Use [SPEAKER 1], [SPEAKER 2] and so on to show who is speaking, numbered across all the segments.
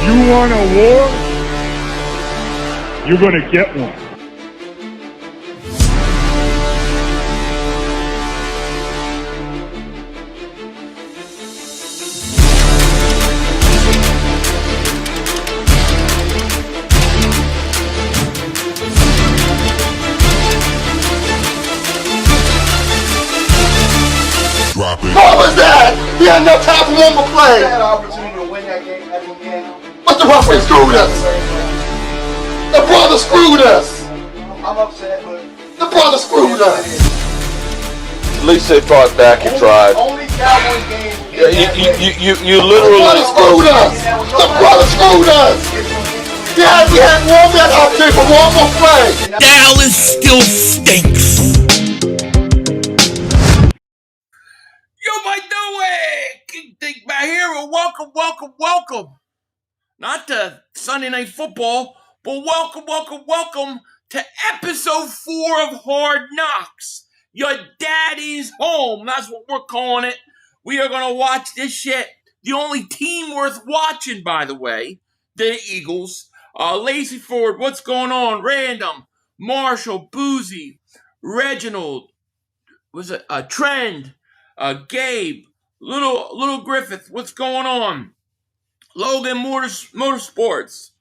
[SPEAKER 1] You want a war? You're going to get one.
[SPEAKER 2] What was that? He had no time for one more play.
[SPEAKER 3] He had an opportunity to win that game at the end.
[SPEAKER 2] But the referee screwed us. The brother screwed us.
[SPEAKER 3] I'm upset, but
[SPEAKER 2] the brother screwed us.
[SPEAKER 4] At least they fought back and tried.
[SPEAKER 3] Only Cowboys game.
[SPEAKER 4] You literally.
[SPEAKER 2] The brother screwed us. The brother screwed us. We had one man opportunity for one more play.
[SPEAKER 5] Dallas still stinks. Yo, my doing? Think back here. Welcome. Not to Sunday Night Football, but welcome to episode 4 of Hard Knocks. Your daddy's home. That's what we're calling it. We are going to watch this shit. The only team worth watching, by the way, the Eagles. Lazy Ford, what's going on? Random, Marshall, Boozy, Reginald, Trend, Gabe, Little Griffith, what's going on? Logan Motorsports,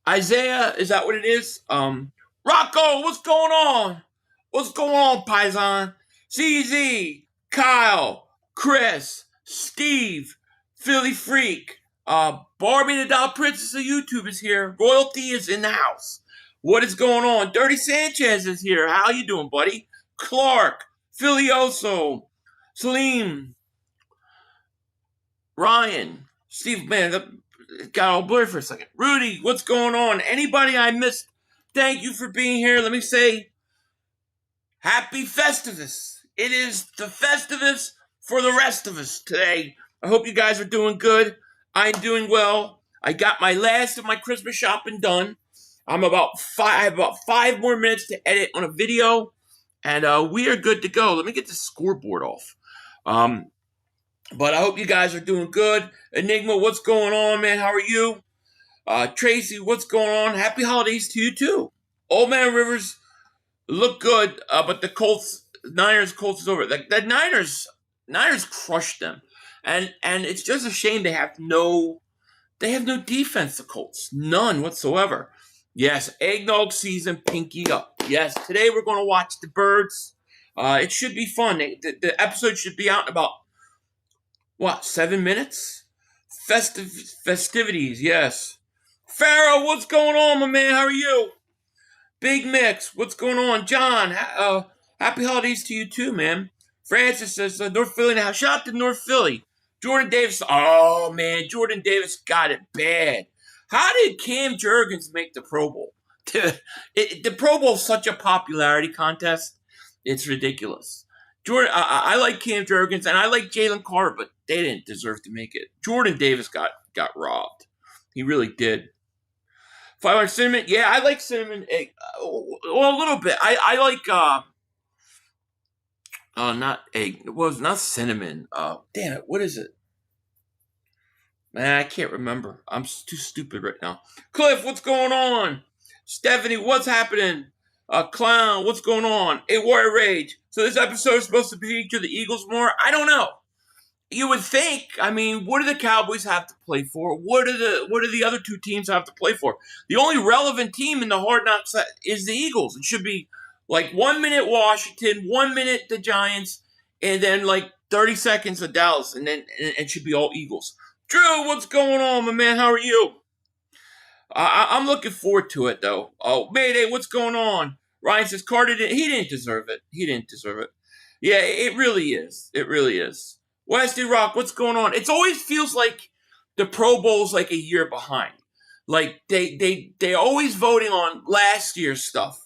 [SPEAKER 5] Isaiah, is that what it is? Rocco, what's going on? What's going on, Paisan? CZ, Kyle, Chris, Steve, Philly Freak, Barbie the Doll Princess of YouTube is here. Royalty is in the house. What is going on? Dirty Sanchez is here. How you doing, buddy? Clark, Filioso, Salim, Ryan, Steve, man, got all blurry for a second. Rudy, what's going on? Anybody I missed, thank you for being here. Let me say, happy Festivus. It is the Festivus for the rest of us today. I hope you guys are doing good. I'm doing well. I got my last of my Christmas shopping done. I have about 5 more minutes to edit on a video, and we are good to go. Let me get the scoreboard off. But I hope you guys are doing good. Enigma, what's going on, man? How are you? Tracy, what's going on? Happy holidays to you, too. Old Man Rivers look good, but the Niners is over. The Niners crushed them. And it's just a shame they have no defense, the Colts. None whatsoever. Yes, eggnog season, pinky up. Yes, today we're going to watch the Birds. It should be fun. The episode should be out in about, 7 minutes? Festivities, yes. Pharaoh, what's going on, my man? How are you? Big Mix, what's going on? John, happy holidays to you too, man. Francis says, North Philly now. Shout out to North Philly. Jordan Davis, oh man, Jordan Davis got it bad. How did Cam Jurgens make the Pro Bowl? The Pro Bowl is such a popularity contest. It's ridiculous. Jordan, I like Cam Jurgens and I like Jalen Carter, but they didn't deserve to make it. Jordan Davis got robbed. He really did. 500 cinnamon, yeah, I like cinnamon egg. Well, a little bit. I like not egg. It was not cinnamon. Damn it, what is it? Man, I can't remember. I'm too stupid right now. Cliff, what's going on? Stephanie, what's happening? Clown, what's going on? A Warrior Rage. So this episode is supposed to feature the Eagles more? I don't know. You would think, I mean, what do the Cowboys have to play for? What do the other two teams have to play for? The only relevant team in the Hard Knocks is the Eagles. It should be like 1 minute Washington, 1 minute the Giants, and then like 30 seconds of Dallas, and then it should be all Eagles. Drew, what's going on, my man? How are you? I'm looking forward to it, though. Oh, Mayday, what's going on? Ryan says Carter didn't deserve it. He didn't deserve it. Yeah, it really is. It really is. Westy Rock, what's going on? It always feels like the Pro Bowl's like a year behind. Like they always voting on last year's stuff,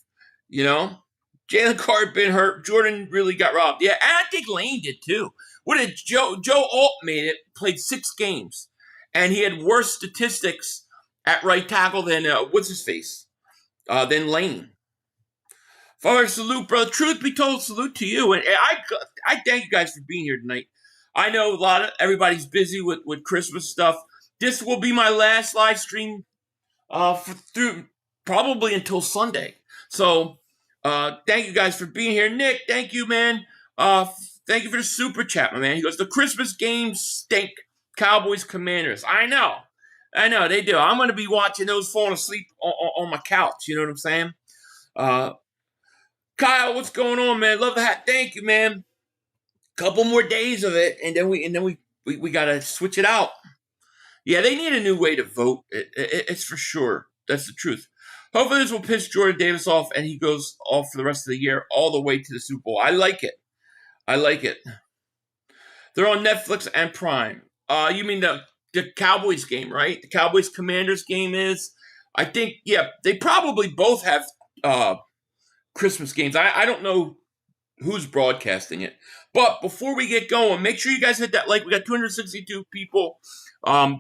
[SPEAKER 5] you know? Jalen Carter been hurt. Jordan really got robbed. Yeah, and I think Lane did too. What did Joe Alt made it, played 6 games, and he had worse statistics at right tackle than what's his face? Than Lane. Father, salute, brother. Truth be told, salute to you. And I thank you guys for being here tonight. I know everybody's busy with Christmas stuff. this will be my last live stream through probably until Sunday. So thank you guys for being here. Nick, thank you, man. Thank you for the super chat, my man. He goes, the Christmas games stink. Cowboys Commanders. I know they do. I'm going to be watching those falling asleep on my couch. You know what I'm saying? Kyle, what's going on, man? Love the hat. Thank you, man. Couple more days of it, and then we gotta switch it out. Yeah, they need a new way to vote. It's for sure. That's the truth. Hopefully this will piss Jordan Davis off, and he goes off for the rest of the year, all the way to the Super Bowl. I like it. They're on Netflix and Prime. You mean the Cowboys game, right? The Cowboys Commanders game is. I think, yeah, they probably both have Christmas games. I don't know who's broadcasting it. But before we get going, make sure you guys hit that like. We got 262 people.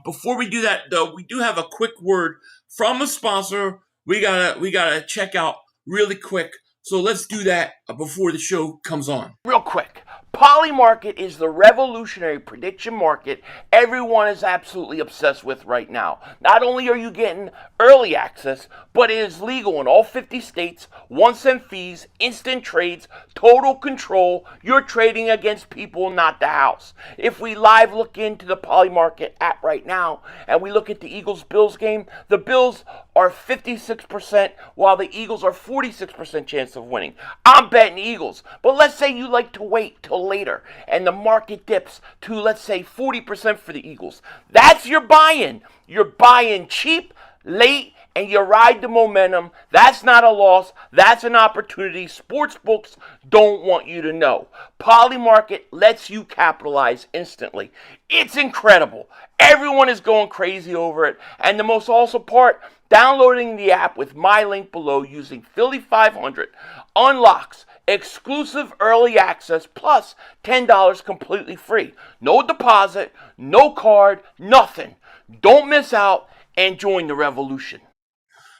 [SPEAKER 5] Before we do that, though, we do have a quick word from a sponsor. We gotta check out really quick. So let's do that before the show comes on.
[SPEAKER 6] Real quick. Polymarket is the revolutionary prediction market everyone is absolutely obsessed with right now. Not only are you getting early access, but it is legal in all 50 states, 1-cent fees, instant trades, total control. You're trading against people, not the house. If we live look into the Polymarket app right now, and we look at the Eagles-Bills game, the Bills are 56%, while the Eagles are 46% chance of winning. I'm betting Eagles, but let's say you like to wait till later and the market dips to, let's say, 40% for the Eagles. That's your buy-in. You're buying cheap, late, and you ride the momentum. That's not a loss. That's an opportunity sports books don't want you to know. Polymarket lets you capitalize instantly. It's incredible. Everyone is going crazy over it. And the most awesome part, downloading the app with my link below using Philly 500 unlocks exclusive early access plus $10 completely free. No deposit, no card, nothing. Don't miss out and join the revolution.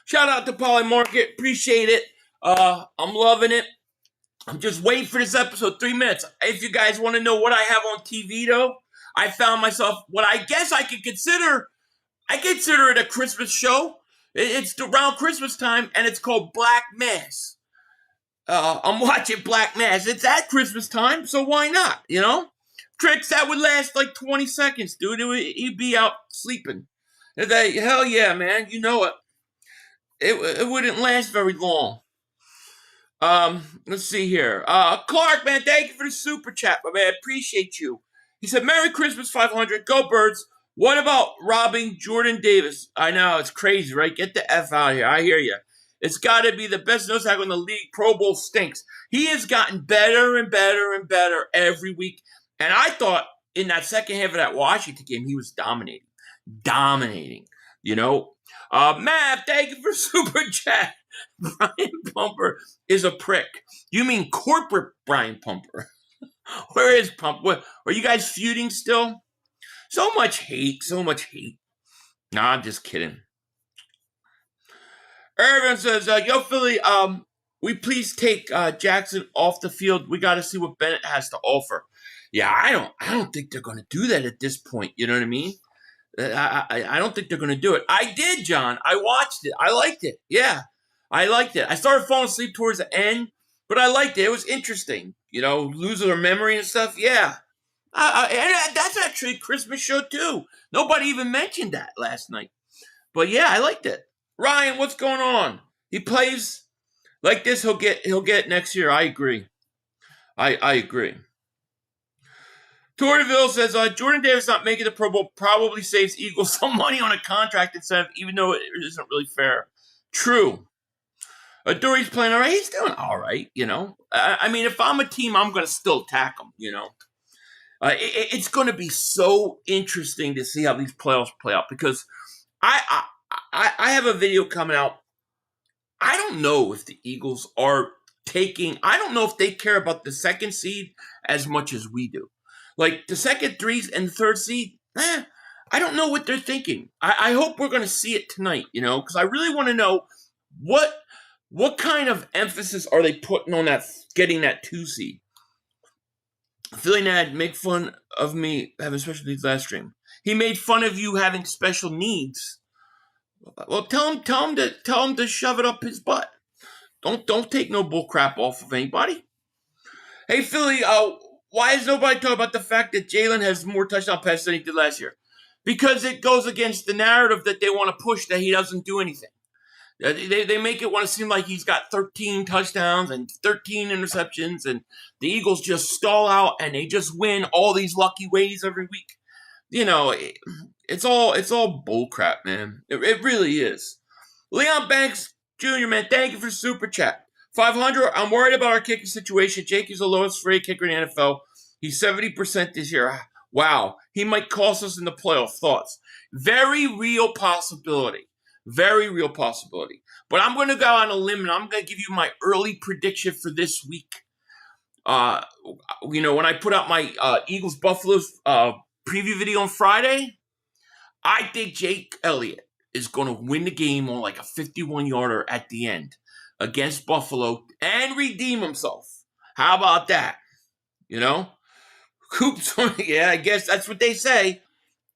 [SPEAKER 5] Shout out to Polymarket. Appreciate it. I'm loving it. I'm just waiting for this episode. 3 minutes. If you guys want to know what I have on TV, though, I found myself what I guess I consider it a Christmas show. It's around Christmas time, and it's called Black Mass. I'm watching Black Mass. It's at Christmas time, so why not, you know? Tricks, that would last like 20 seconds, dude. He'd be out sleeping. Hell yeah, man. You know it. It wouldn't last very long. Let's see here. Clark, man, thank you for the super chat, my man. Appreciate you. He said, Merry Christmas, 500. Go Birds. What about robbing Jordan Davis? I know, it's crazy, right? Get the F out of here. I hear you. It's got to be the best nose tackle in the league. Pro Bowl stinks. He has gotten better and better and better every week. And I thought in that second half of that Washington game, he was dominating. Dominating, you know? Matt, thank you for super chat. Brian Pumper is a prick. You mean corporate Brian Pumper? Where is Pump? What, are you guys feuding still? So much hate. Nah, I'm just kidding. Irvin says, yo, Philly, we please take Jackson off the field. We got to see what Bennett has to offer. Yeah, I don't think they're going to do that at this point. You know what I mean? I don't think they're going to do it. I did, John. I watched it. I liked it. Yeah, I liked it. I started falling asleep towards the end, but I liked it. It was interesting. You know, losing their memory and stuff. Yeah. And that's actually a Christmas show, too. Nobody even mentioned that last night. But, yeah, I liked it. Ryan, what's going on? He plays like this, he'll get next year. I agree. I agree. Torteville says, Jordan Davis not making the Pro Bowl probably saves Eagles some money on a contract incentive, even though it isn't really fair. True. Dory's playing all right. He's doing all right, you know. I mean, if I'm a team, I'm going to still attack him, you know. It's going to be so interesting to see how these playoffs play out because I have a video coming out. I don't know if the Eagles are I don't know if they care about the second seed as much as we do. Like the second, 3 and third seed, I don't know what they're thinking. I hope we're going to see it tonight, you know, because I really want to know what kind of emphasis are they putting on that getting that 2 seed. Philly Nad, make fun of me having special needs last stream. He made fun of you having special needs. Well, tell him to shove it up his butt. Don't take no bull crap off of anybody. Hey, Philly, why is nobody talking about the fact that Jalen has more touchdown passes than he did last year? Because it goes against the narrative that they want to push that he doesn't do anything. They make it want to seem like he's got 13 touchdowns and 13 interceptions, and the Eagles just stall out and they just win all these lucky ways every week. You know, it's all bull crap, man. It really is. Leon Banks Jr., man, thank you for the super chat. 500, I'm worried about our kicking situation. Jake is the lowest rated kicker in the NFL. He's 70% this year. Wow, he might cost us in the playoff. Thoughts? Very real possibility. Very real possibility. But I'm going to go on a limb, and I'm going to give you my early prediction for this week. When I put out my Eagles-Buffaloes preview video on Friday, I think Jake Elliott is going to win the game on like a 51-yarder at the end against Buffalo and redeem himself. How about that? You know? Coops, yeah, I guess that's what they say.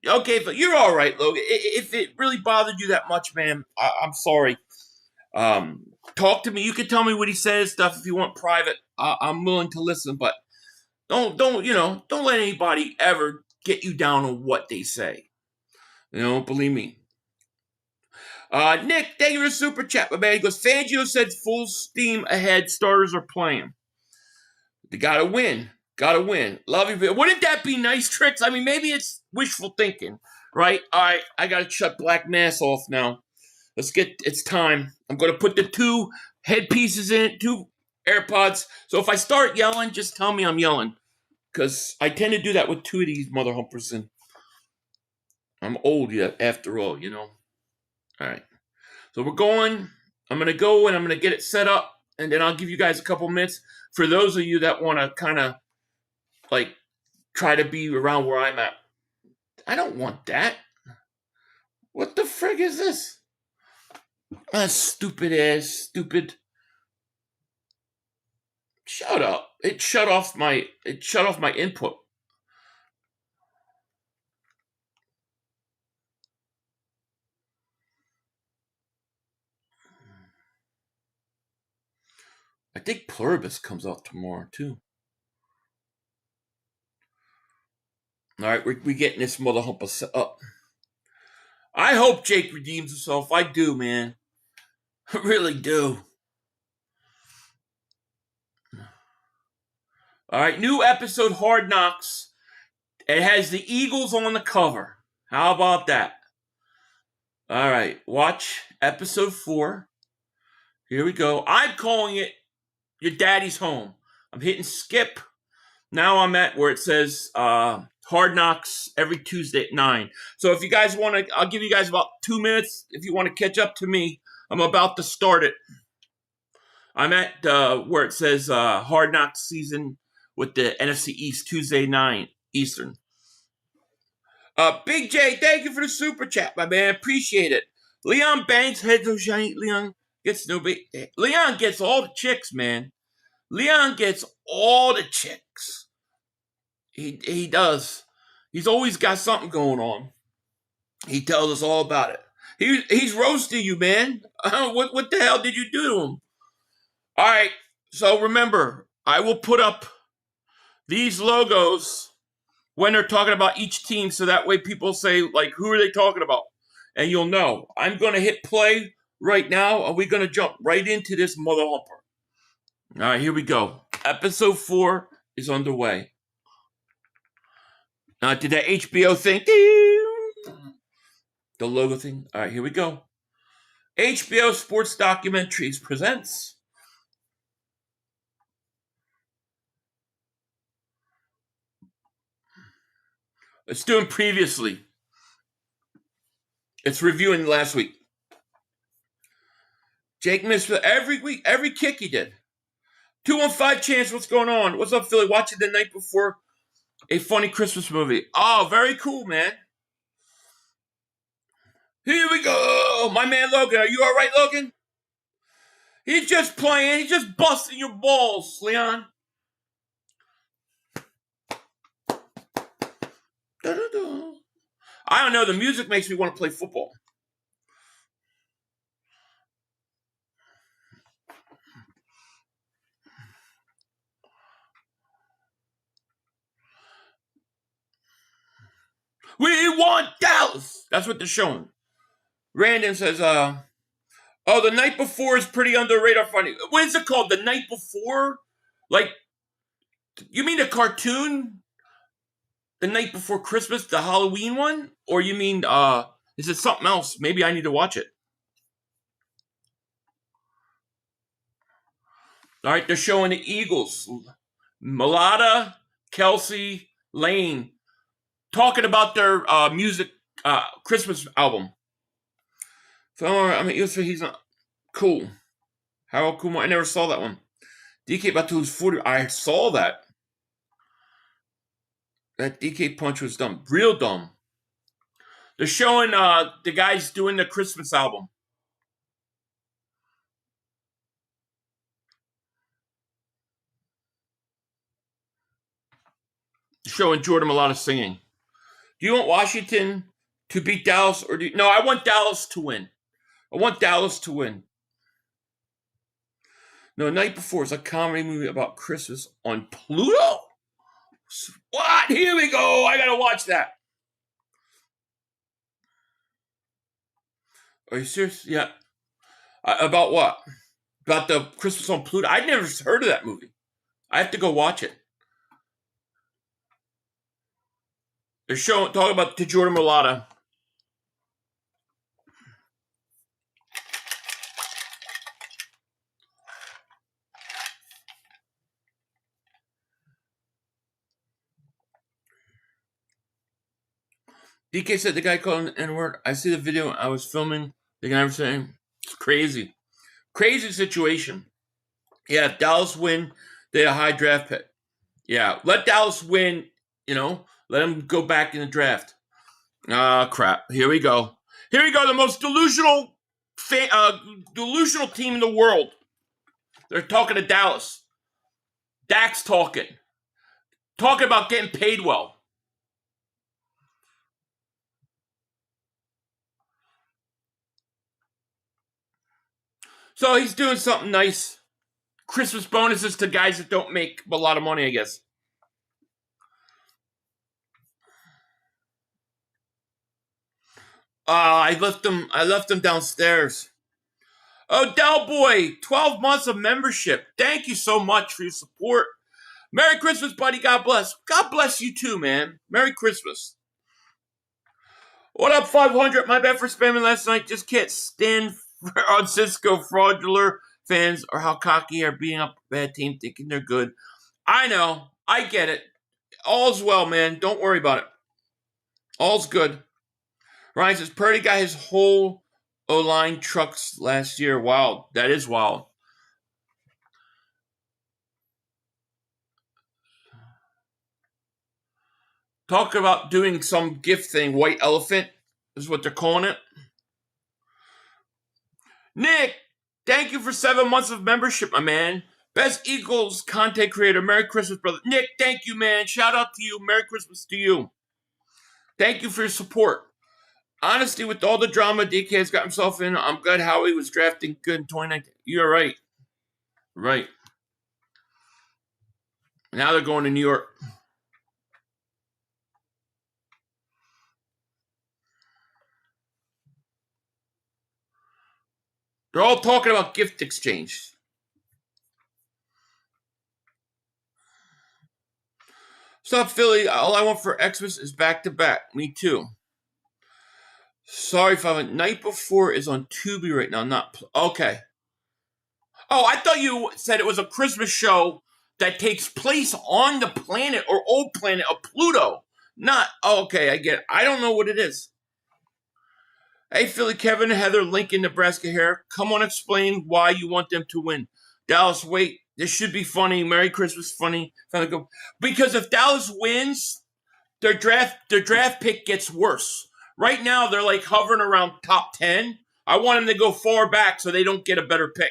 [SPEAKER 5] Okay, but you're all right, Logan. If it really bothered you that much, man, I'm sorry. Talk to me. You can tell me what he says, stuff if you want private. I'm willing to listen, but don't let anybody ever get you down on what they say. Believe me. Nick, thank you for the super chat, my man. He goes, Fangio said full steam ahead, starters are playing. They gotta win. Gotta win. Love you. Wouldn't that be nice, Tricks? I mean, maybe it's wishful thinking, right? All right, I gotta shut Black Mass off now. It's time. I'm gonna put the 2 headpieces in, 2 AirPods. So if I start yelling, just tell me I'm yelling. Because I tend to do that with 2 of these mother humpers, and I'm old yet, after all, All right. So we're going. I'm gonna go and I'm gonna get it set up, and then I'll give you guys a couple minutes for those of you that want to kind of try to be around where I'm at. I don't want that. What the frig is this? Stupid. Shut up. It shut off my input. I think Pluribus comes out tomorrow too. All right, we're getting this mother humper set up. I hope Jake redeems himself. I do, man. I really do. All right, new episode, Hard Knocks. It has the Eagles on the cover. How about that? All right, watch episode 4. Here we go. I'm calling it Your Daddy's Home. I'm hitting skip. Now I'm at where it says Hard Knocks every Tuesday at 9. So if you guys want to, I'll give you guys about 2 minutes. If you want to catch up to me, I'm about to start it. I'm at where it says Hard Knocks season with the NFC East, Tuesday 9 Eastern. Big J, thank you for the super chat, my man. Appreciate it. Leon Banks, head so shiny. Leon gets all the chicks, man. Leon gets all the chicks. He does. He's always got something going on. He tells us all about it. He's roasting you, man. What the hell did you do to him? All right. So remember, I will put up these logos when they're talking about each team, so that way people say, who are they talking about? And you'll know. I'm going to hit play right now, and we're going to jump right into this mother humper. All right, here we go. Episode 4 is underway. Now, did that HBO thing? The logo thing? All right, here we go. HBO Sports Documentaries presents. It's doing previously. It's reviewing last week. Jake missed every week, every kick he did. 215 Chance, what's going on? What's up, Philly? Watching the night before a funny Christmas movie. Oh, very cool, man. Here we go. My man Logan. Are you all right, Logan? He's just playing. He's just busting your balls, Leon. I don't know. The music makes me want to play football. We want Dallas. That's what they're showing. Random says, oh, the night before is pretty underrated. Funny. What is it called? The night before? Like, you mean the cartoon? The night before Christmas, the Halloween one? Or you mean, is it something else? Maybe I need to watch it. All right, they're showing the Eagles. Mulata, Kelsey, Lane, talking about their music Christmas album. So I mean, he's not cool. Harold Kumar, I never saw that one. DK Batu's 40. I saw that. That DK punch was dumb, real dumb. They're showing the guys doing the Christmas album. Showing Jordan a lot of singing. Do you want Washington to beat Dallas, or no? I want Dallas to win. I want Dallas to win. No, Night Before is a comedy movie about Christmas on Pluto. What? Here we go. I gotta watch that. Are you serious? Yeah. About what? About the Christmas on Pluto? I'd never heard of that movie. I have to go watch it. They're talking about the Jordan Mulata. DK said the guy called him the N-word. I see the video. I was filming. The guy was saying it's crazy. Crazy situation. Yeah, if Dallas win, they had a high draft pick. Yeah, let Dallas win, let them go back in the draft. Crap. Here we go. Here we go, the most delusional team in the world. They're talking to Dallas. Dak's talking. Talking about getting paid well. So he's doing something nice. Christmas bonuses to guys that don't make a lot of money, I guess. I left them downstairs. Oh, Del Boy, 12 months of membership. Thank you so much for your support. Merry Christmas, buddy. God bless. God bless you too, man. Merry Christmas. What up, 500? My bad for spamming last night. Just can't stand on Cisco fraudulent fans or how cocky are being up a bad team thinking they're good. I know. I get it. All's well, man. Don't worry about it. All's good. Ryan says, Purdy got his whole O-line trucks last year. Wow. That is wild. Talk about doing some gift thing. White elephant is what they're calling it. Nick, thank you for 7 months of membership, my man. Best Eagles content creator. Merry Christmas, brother. Nick, thank you, man. Shout out to you. Merry Christmas to you. Thank you for your support. Honestly, with all the drama DK has got himself in, I'm glad Howie was drafting good in 2019. You're right. Right. Now they're going to New York. They're all talking about gift exchange. What's up, Philly? All I want for Xmas is back-to-back. Me too. Sorry if I went. Night Before is on Tubi right now. Not okay. Oh, I thought you said it was a Christmas show that takes place on the planet or old planet of Pluto. Not okay. I get it. I don't know what it is. Hey, Philly, Kevin, Heather, Lincoln, Nebraska here. Come on, explain why you want them to win. Dallas, wait. This should be funny. Merry Christmas, funny. Because if Dallas wins, their draft pick gets worse. Right now, they're like hovering around top 10. I want them to go far back so they don't get a better pick.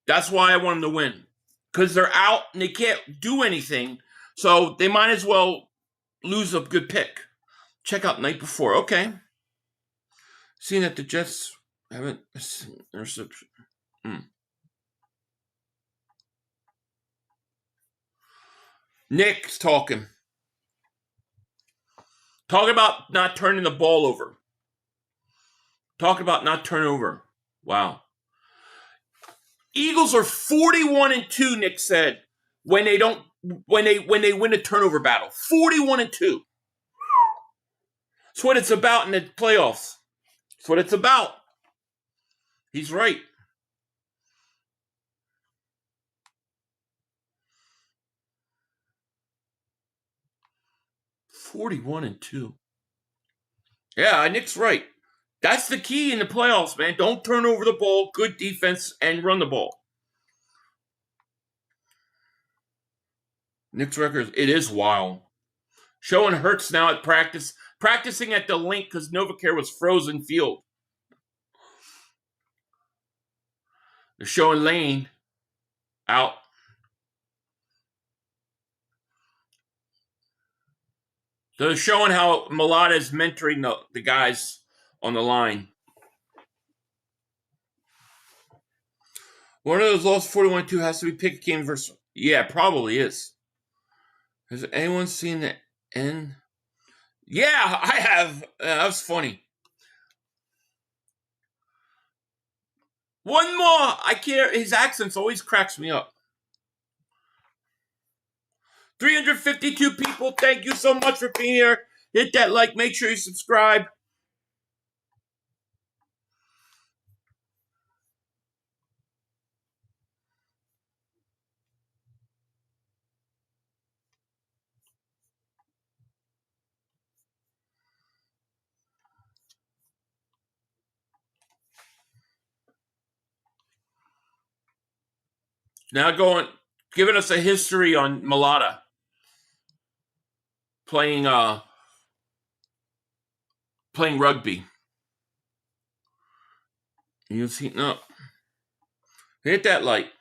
[SPEAKER 5] That's why I want them to win. Because they're out and they can't do anything. So they might as well lose a good pick. check out night before. Okay. Seeing that the Jets haven't interception. Nick's talking. Talking about not turning the ball over. Talking about not turning over. Wow. Eagles are 41-2, Nick said, when they win a turnover battle. 41-2. That's what it's about in the playoffs. That's what it's about. He's right. $41-2. Yeah, Nick's right. That's the key in the playoffs, man. Don't turn over the ball, good defense, and run the ball. Nick's record, it is wild. Showing Hurts now at practicing at the link because NovaCare was frozen field. They're showing Lane out. So they're showing how Mulata is mentoring the guys on the line. One of those lost 41-2 has to be Pickett game versus. Yeah, probably is. Has anyone seen the end? Yeah, I have. That was funny. One more. I can't. His accents always cracks me up. 352 people. Thank you so much for being here. Hit that like. Make sure you subscribe. Now giving us a history on Mulata playing rugby. You've seen up. Hit that like.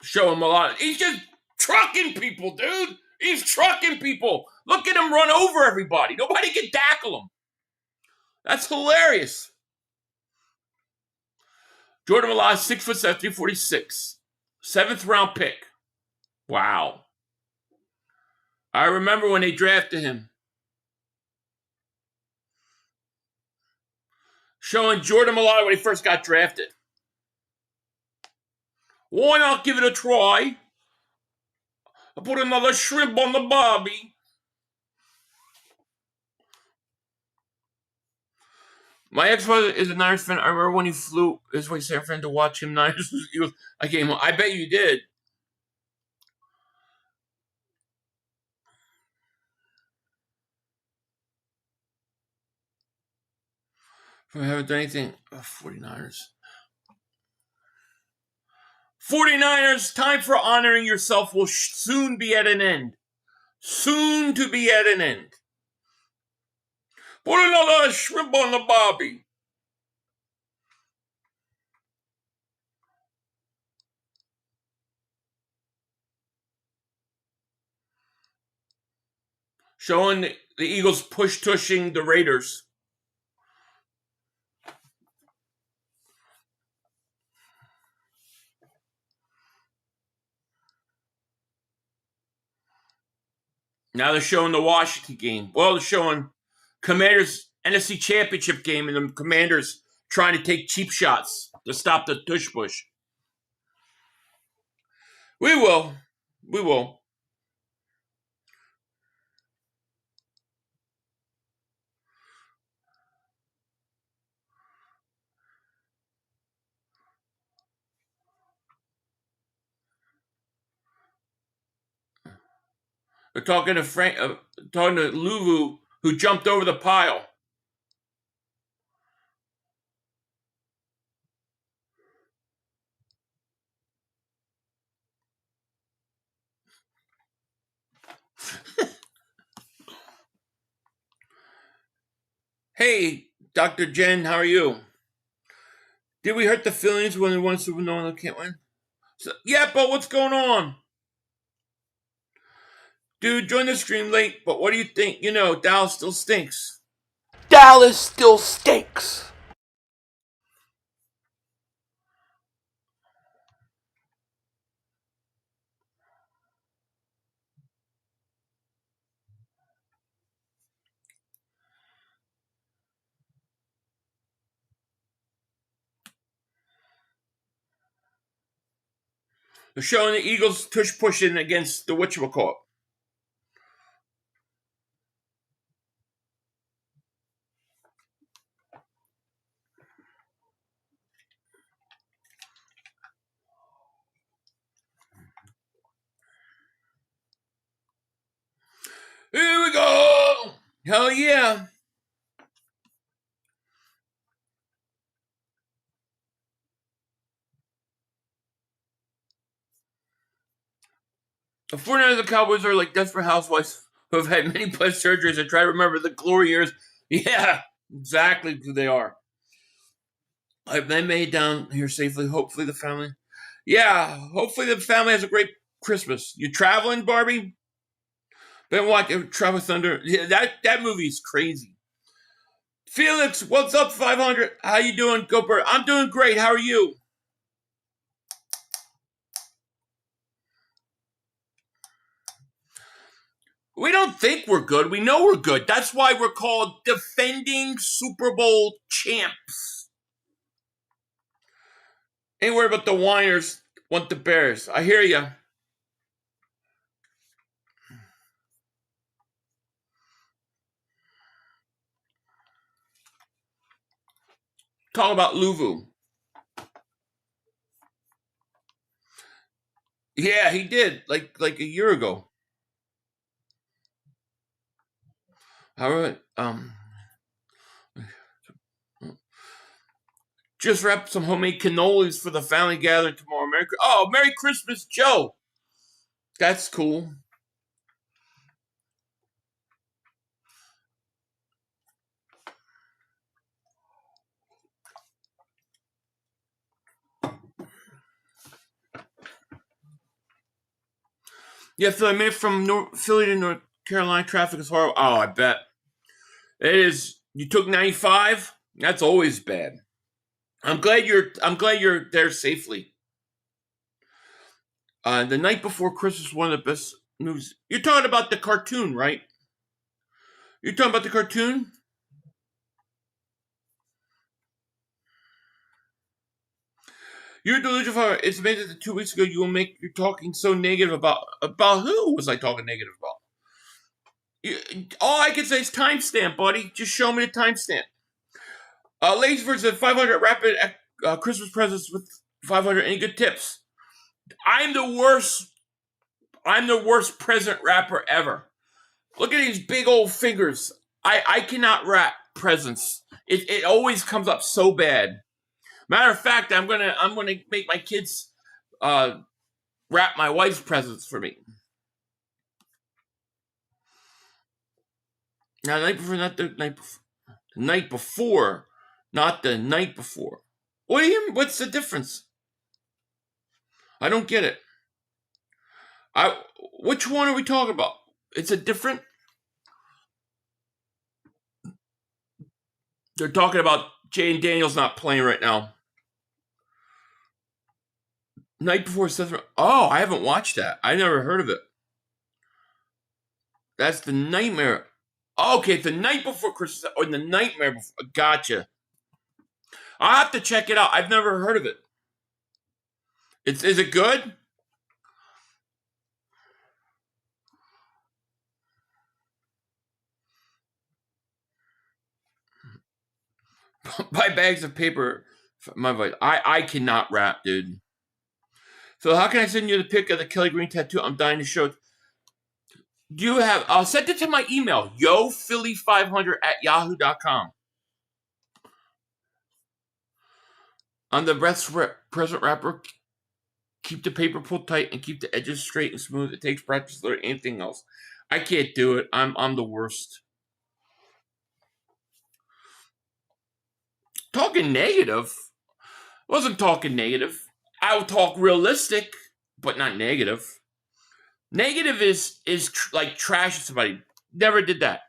[SPEAKER 5] Showing Mulata. He's just trucking people, dude. He's trucking people. Look at him run over everybody. Nobody can tackle him. That's hilarious. Jordan Mulata, 6'7", 346. 7th round pick. Wow. I remember when they drafted him. Showing Jordan Mulata when he first got drafted. Why not give it a try? I put another shrimp on the barbie. My ex-brother is a Niners fan. I remember when he flew his way to San Fran to watch him Niners. I came home. I bet you did. I haven't done anything. 49ers. 49ers, time for honoring yourself will soon be at an end. Soon to be at an end. Put another shrimp on the barbie. Showing the Eagles push-tushing the Raiders. Now they're showing the Washington game. Well, they're showing Commanders NFC Championship game and the Commanders trying to take cheap shots to stop the tush-push. We will. We will. They're talking to Luvu, who jumped over the pile. Hey, Dr. Jen, how are you? Did we hurt the feelings when we won Super Bowl and can't win? So, yeah, but what's going on? Dude, join the stream late, but what do you think? You know, Dallas still stinks.
[SPEAKER 6] Dallas still stinks.
[SPEAKER 5] They're showing the Eagles tush pushing against the whatchamacallit. Here we go! Hell yeah! The 49ers and the Cowboys are like desperate housewives who have had many plastic surgeries and try to remember the glory years. Yeah, exactly who they are. They made it down here safely. Hopefully the family. Yeah, hopefully the family has a great Christmas. You traveling, Barbie? Been watching Travel Thunder. Yeah, that movie is crazy. Felix, what's up, 500? How you doing, Go Bird? I'm doing great. How are you? We don't think we're good. We know we're good. That's why we're called defending Super Bowl champs. Ain't worried about the whiners want the Bears. I hear ya. Talk about Luvu. Yeah, he did. Like a year ago. All right. Just wrapped some homemade cannolis for the family gathering tomorrow. Merry Christmas, Joe. That's cool. Yeah, Philly, I made it from Philly to North Carolina. Traffic is horrible. Oh, I bet. It is. You took 95? That's always bad. I'm glad you're there safely. The night before Christmas, one of the best movies. You're talking about the cartoon, right? You're talking about the cartoon? You're delusional. It's amazing that 2 weeks ago you're talking so negative about who was I talking negative about? All I can say is timestamp, buddy. Just show me the timestamp. Ladies versus 500 rapid Christmas presents with 500. Any good tips? I'm the worst present wrapper ever. Look at these big old fingers. I cannot wrap presents. It always comes up so bad. Matter of fact, I'm gonna make my kids wrap my wife's presents for me. Now, the night before, not the night before. The night before, not the night before. What's the difference? I don't get it. Which one are we talking about? It's a different. They're talking about Jane Daniels not playing right now. Night before Seth. Oh, I haven't watched that. I never heard of it. That's the nightmare. Okay, the night before Christmas or the nightmare before. Gotcha. I'll have to check it out. I've never heard of it. Is it good? Buy bags of paper. My voice. I cannot rap, dude. So how can I send you the pic of the Kelly Green tattoo? I'm dying to show it. Do you have? I'll send it to my email, yophilly500@yahoo.com. On the present wrapper, keep the paper pulled tight and keep the edges straight and smooth. It takes practice to learn anything else. I can't do it. I'm the worst. Talking negative? I wasn't talking negative. I would talk realistic, but not negative. Negative is like trashing somebody. Never did that.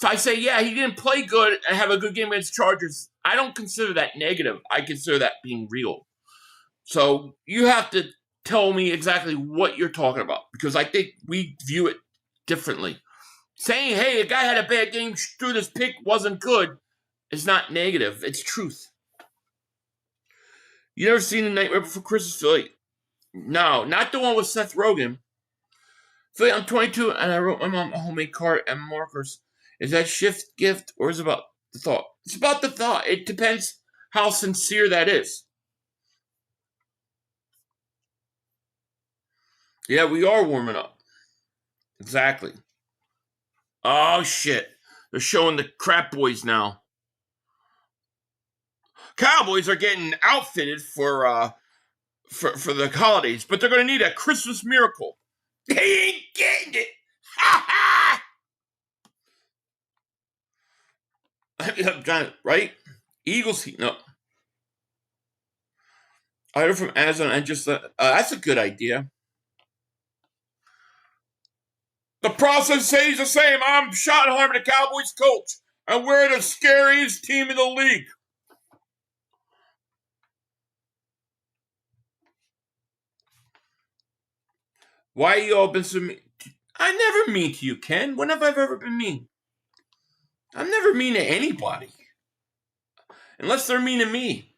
[SPEAKER 5] If I say, yeah, he didn't play good and have a good game against Chargers, I don't consider that negative. I consider that being real. So you have to tell me exactly what you're talking about, because I think we view it differently. Saying, hey, a guy had a bad game, threw this pick, wasn't good, is not negative. It's truth. You never seen The Nightmare Before Christmas, Philly? No, not the one with Seth Rogen. Philly, I'm 22 and I wrote my mom a homemade card and markers. Is that shift gift or is it about the thought? It's about the thought. It depends how sincere that is. Yeah, we are warming up. Exactly. Oh, shit. They're showing the crap boys now. Cowboys are getting outfitted for the holidays, but they're going to need a Christmas miracle. They ain't getting it. Ha ha! Right? Eagles, no. I heard from Amazon and just that's a good idea. The process stays the same. I'm Schottenheimer, the Cowboys coach, and we're the scariest team in the league. Why you all been so mean? I'm never mean to you, Ken. When have I ever been mean? I'm never mean to anybody. Unless they're mean to me.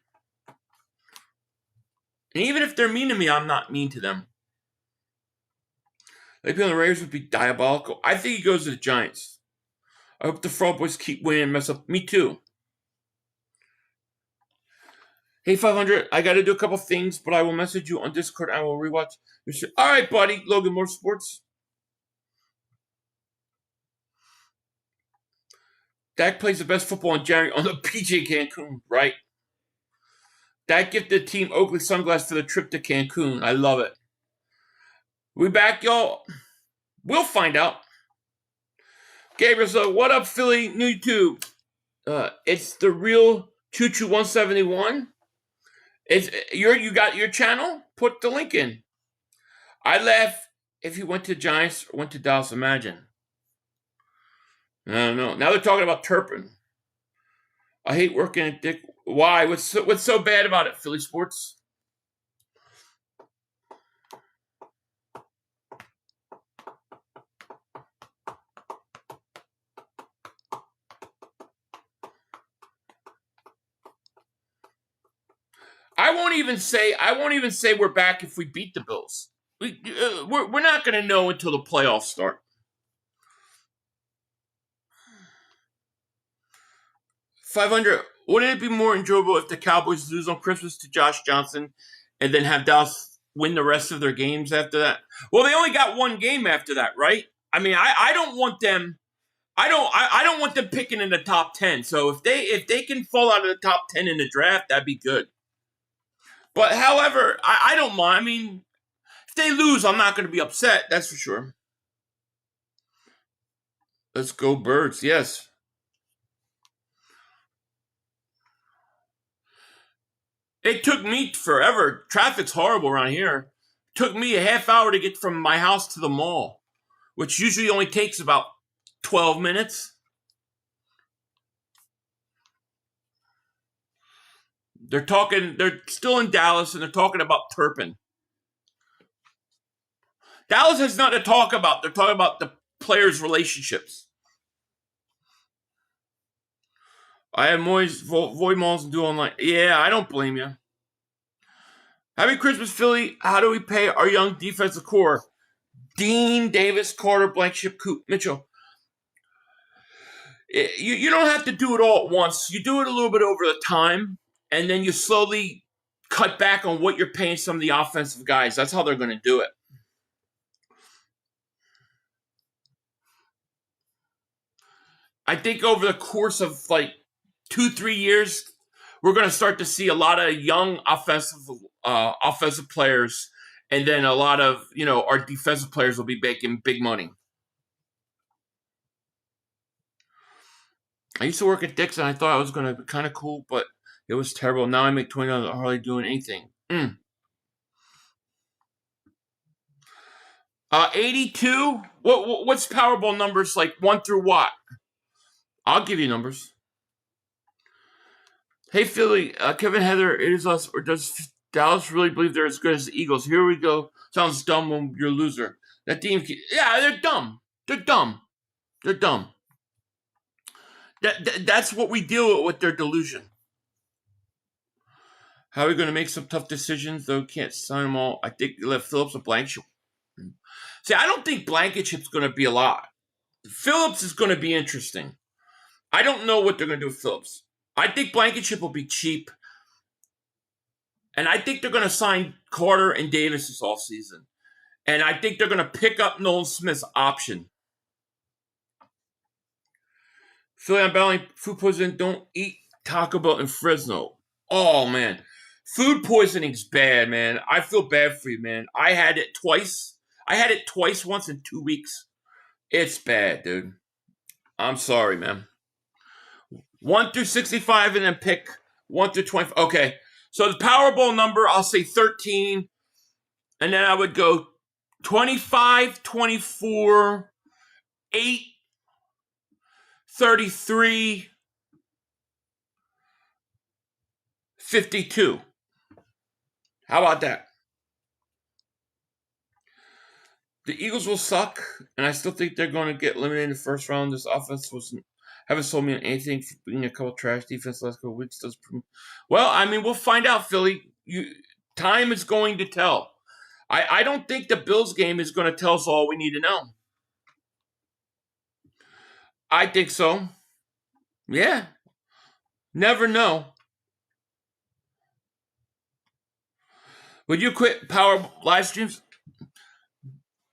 [SPEAKER 5] And even if they're mean to me, I'm not mean to them. Maybe on the Raiders would be diabolical. I think he goes to the Giants. I hope the Frog Boys keep winning and mess up. Me too. Hey, 500, I got to do a couple things, but I will message you on Discord. I will rewatch your shit. All right, buddy. Logan Motorsports. Dak plays the best football in January on the PJ Cancun, right? Dak gifted the team Oakley sunglasses for the trip to Cancun. I love it. We back, y'all? We'll find out. Gabriel, so what up, Philly? New YouTube. It's the real Choo Choo 171. You got your channel? Put the link in. I'd laugh if you went to Giants or went to Dallas. Imagine. I don't know. Now they're talking about Turpin. I hate working at Dick. Why? What's so bad about it, Philly sports? I won't even say we're back if we beat the Bills. We're not going to know until the playoffs start. 500. Wouldn't it be more enjoyable if the Cowboys lose on Christmas to Josh Johnson and then have Dallas win the rest of their games after that? Well, they only got one game after that, right? I mean, I don't want them. I don't want them picking in the top 10. So if they can fall out of the top 10 in the draft, that'd be good. But however, I don't mind. I mean, if they lose, I'm not going to be upset. That's for sure. Let's go Birds. Yes. It took me forever. Traffic's horrible around here. It took me a half hour to get from my house to the mall, which usually only takes about 12 minutes. They're still in Dallas, and they're talking about Turpin. Dallas has nothing to talk about. They're talking about the players' relationships. I have void malls and do online. Yeah, I don't blame you. Happy Christmas, Philly. How do we pay our young defensive core? Dean, Davis, Carter, Blankenship, Coop, Mitchell. You don't have to do it all at once. You do it a little bit over the time, and then you slowly cut back on what you're paying some of the offensive guys. That's how they're going to do it. I think over the course of like 2-3 years, we're going to start to see a lot of young offensive players, and then a lot of our defensive players will be making big money. I used to work at Dick's, and I thought I was going to be kind of cool, but it was terrible. Now I make $20 hardly doing anything. 82. What's Powerball numbers like 1 through what? I'll give you numbers. Hey, Philly, Kevin Heather, it is us, or does Dallas really believe they're as good as the Eagles? Here we go. Sounds dumb when you're a loser. That team, yeah, they're dumb. They're dumb. They're dumb. That's what we deal with their delusion. How are we going to make some tough decisions, though? Can't sign them all. I think you left Phillips a blank ship. See, I don't think Blankenship's going to be a lot. Phillips is going to be interesting. I don't know what they're going to do with Phillips. I think Blankenship will be cheap. And I think they're going to sign Carter and Davis this offseason. And I think they're going to pick up Nolan Smith's option. Philly, I'm battling food poisoning. Don't eat Taco Bell in Fresno. Oh, man. Food poisoning's bad, man. I feel bad for you, man. I had it twice. I had it twice once in 2 weeks. It's bad, dude. I'm sorry, man. 1 through 65 and then pick 1 through 25. Okay. So the Powerball number, I'll say 13. And then I would go 25, 24, 8, 33, 52. How about that? The Eagles will suck, and I still think they're going to get eliminated in the first round. This offense haven't sold me on anything for being a couple trash defense last couple weeks. Well, I mean, we'll find out, Philly. Time is going to tell. I don't think the Bills game is going to tell us all we need to know. I think so. Yeah. Never know. Would you quit Power live streams?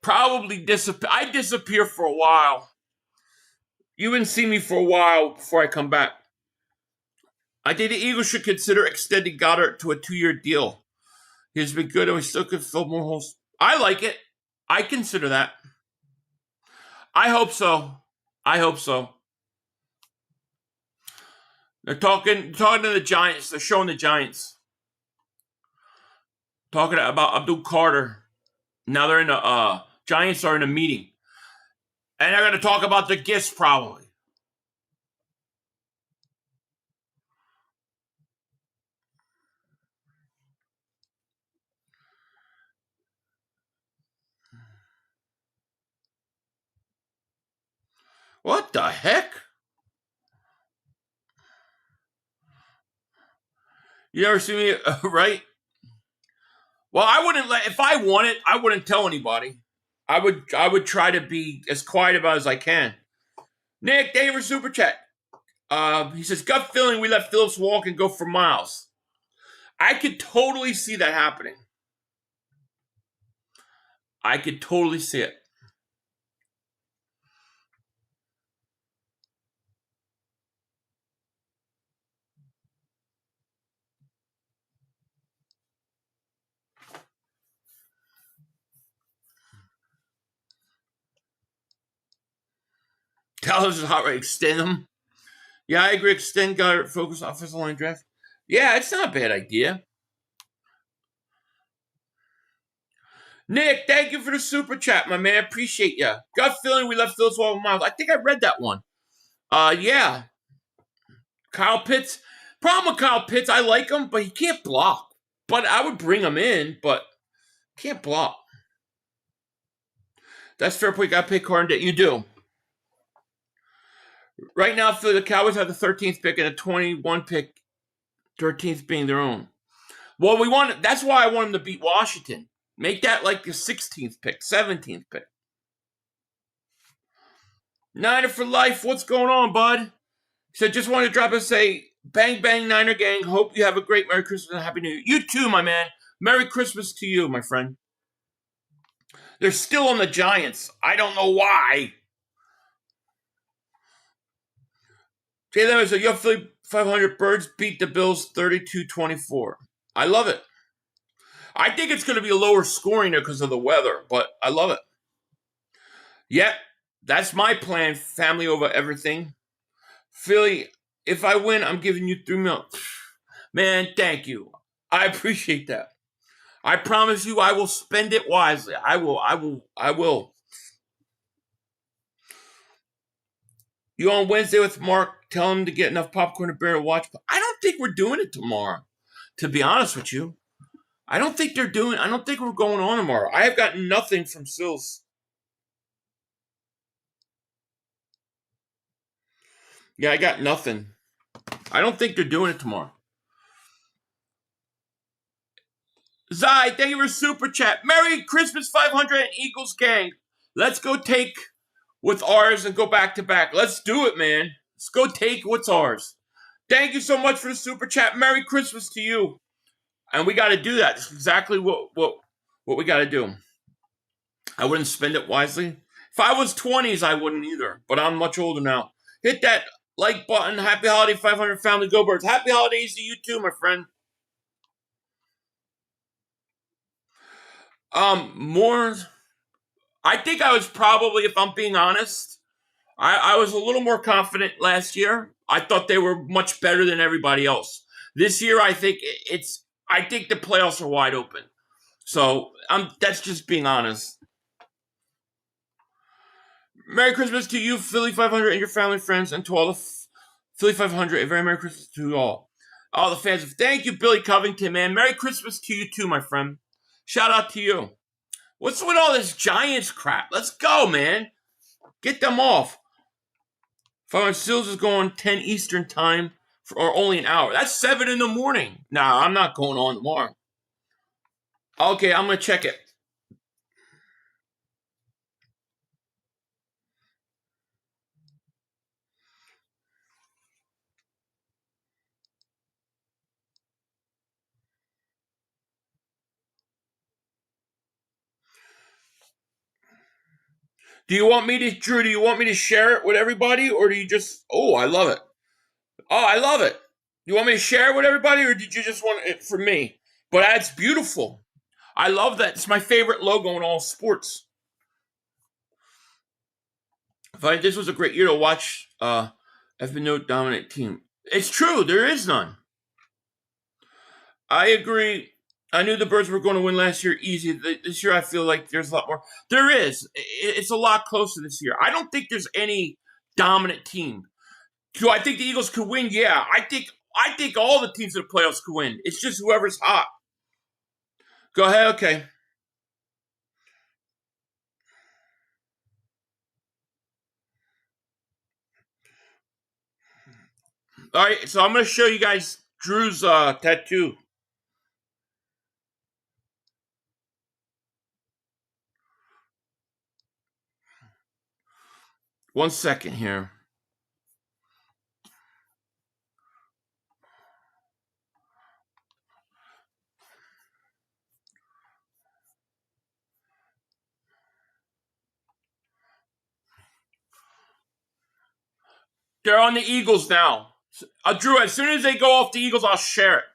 [SPEAKER 5] Probably disappear. I disappear for a while. You wouldn't see me for a while before I come back. I think the Eagles should consider extending Goddard to a 2-year deal. He's been good and we still could fill more holes. I like it. I consider that. I hope so. I hope so. They're talking to the Giants. They're showing the Giants. Talking about Abdul Carter. Now they're in the Giants are in a meeting. And they're going to talk about the gifts probably. What the heck? You ever see me, right? Well, I wouldn't if I won it, I wouldn't tell anybody. I would try to be as quiet about it as I can. Nick, thank you for Super Chat. He says, gut feeling we let Phillips walk and go for miles. I could totally see that happening. I could totally see it. Dallas is hot right. Extend them. Yeah, I agree. Extend Goddard, focus offensive line draft. Yeah, it's not a bad idea. Nick, thank you for the Super Chat, my man. Appreciate ya. Gut feeling we left Phillips walk miles. I think I read that one. Yeah. Kyle Pitts. Problem with Kyle Pitts, I like him, but he can't block. But I would bring him in, but can't block. That's fair point. Got to pay Carter. You do. Right now, the Cowboys have the 13th pick and a 21 pick, 13th being their own. Well, that's why I want them to beat Washington. Make that like the 16th pick, 17th pick. Niner for life. What's going on, bud? He said, just wanted to drop and say, bang, bang, Niner gang. Hope you have a great Merry Christmas and Happy New Year. You too, my man. Merry Christmas to you, my friend. They're still on the Giants. I don't know why. Jay Lemon said, your Philly 500 Birds beat the Bills 32-24. I love it. I think it's going to be a lower scoring there because of the weather, but I love it. Yep, that's my plan. Family over everything. Philly, if I win, I'm giving you $3 million. Man, thank you. I appreciate that. I promise you I will spend it wisely. I will. You on Wednesday with Mark, tell him to get enough popcorn and beer to watch. But I don't think we're doing it tomorrow, to be honest with you. I don't think we're going on tomorrow. I have gotten nothing from Sills. Yeah, I got nothing. I don't think they're doing it tomorrow. Zai, thank you for super chat. Merry Christmas 500 and Eagles gang. Let's go take what's ours and go back to back. Let's do it, man. Let's go take what's ours. Thank you so much for the super chat. Merry Christmas to you. And we got to do that. That's exactly what we got to do. I wouldn't spend it wisely. If I was 20s, I wouldn't either. But I'm much older now. Hit that like button. Happy holiday, 500 family. Go Birds. Happy holidays to you too, my friend. More. I think I was probably, if I'm being honest, I was a little more confident last year. I thought they were much better than everybody else. This year, I think the playoffs are wide open. So that's just being honest. Merry Christmas to you, Philly 500, and your family, friends, and to all the Philly 500. A very Merry Christmas to you all the fans. Thank you, Billy Covington, man. Merry Christmas to you too, my friend. Shout out to you. What's with all this Giants crap? Let's go, man. Get them off. Five Sills is going 10 Eastern time or only an hour. That's 7 in the morning. Nah, I'm not going on tomorrow. Okay, I'm going to check it. Do you want me to share it with everybody, or do you just, I love it. Oh, I love it. You want me to share it with everybody, or did you just want it for me? But that's beautiful. I love that. It's my favorite logo in all sports. This was a great year to watch FNO dominant team. It's true. There is none. I agree. I knew the Birds were going to win last year easy. This year, I feel like there's a lot more. There is. It's a lot closer this year. I don't think there's any dominant team. Do I think the Eagles could win? Yeah. I think all the teams in the playoffs could win. It's just whoever's hot. Go ahead. Okay. All right. So I'm going to show you guys Drew's tattoo. One second here. They're on the Eagles now. Drew, as soon as they go off the Eagles, I'll share it.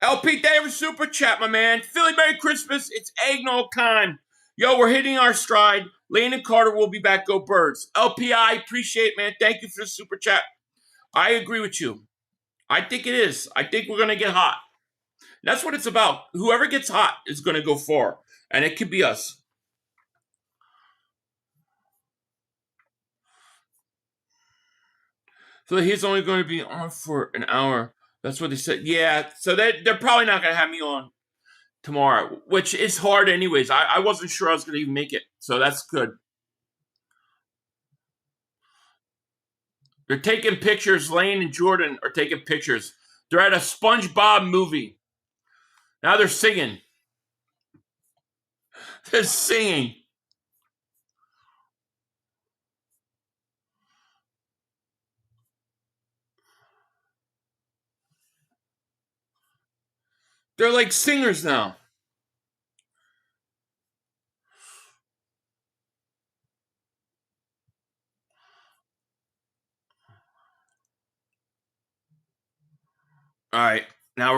[SPEAKER 5] LP, thank you for super chat, my man. Philly, Merry Christmas. It's eggnog time. Yo, we're hitting our stride. Lane and Carter will be back. Go Birds. LP, I appreciate it, man. Thank you for the super chat. I agree with you. I think it is. I think we're going to get hot. That's what it's about. Whoever gets hot is going to go far. And it could be us. So he's only going to be on for an hour. That's what they said. Yeah, so they're probably not going to have me on tomorrow, which is hard anyways. I wasn't sure I was going to even make it, so that's good. They're taking pictures. Lane and Jordan are taking pictures. They're at a SpongeBob movie. Now they're singing. They're singing. They're like singers now. All right, now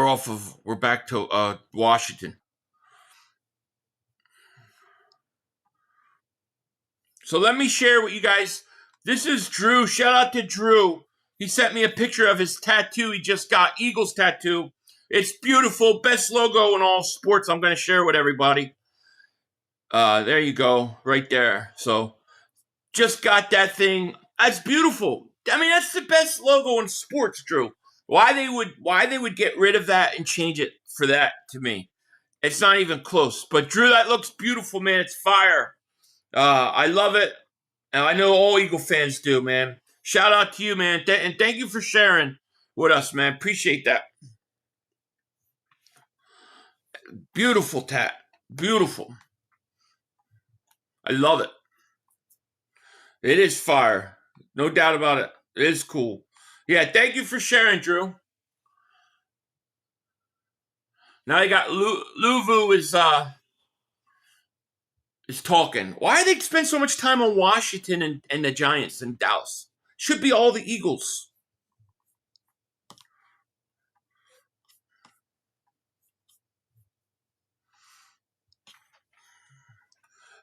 [SPEAKER 5] we're back to Washington. So let me share with you guys. This is Drew. Shout out to Drew. He sent me a picture of his tattoo he just got, Eagles tattoo. It's beautiful. Best logo in all sports. I'm going to share it with everybody. There you go. Right there. So just got that thing. That's beautiful. I mean, that's the best logo in sports, Drew. Why they would get rid of that and change it for that, to me, it's not even close. But Drew, that looks beautiful, man. It's fire. I love it, and I know all Eagle fans do, man. Shout out to you, man, and thank you for sharing with us, man. Appreciate that. Beautiful tat, beautiful. I love it. It is fire, no doubt about it. It is cool. Yeah, thank you for sharing, Drew. Now you got Luvu is talking. Why do they spend so much time on Washington and the Giants and Dallas? Should be all the Eagles.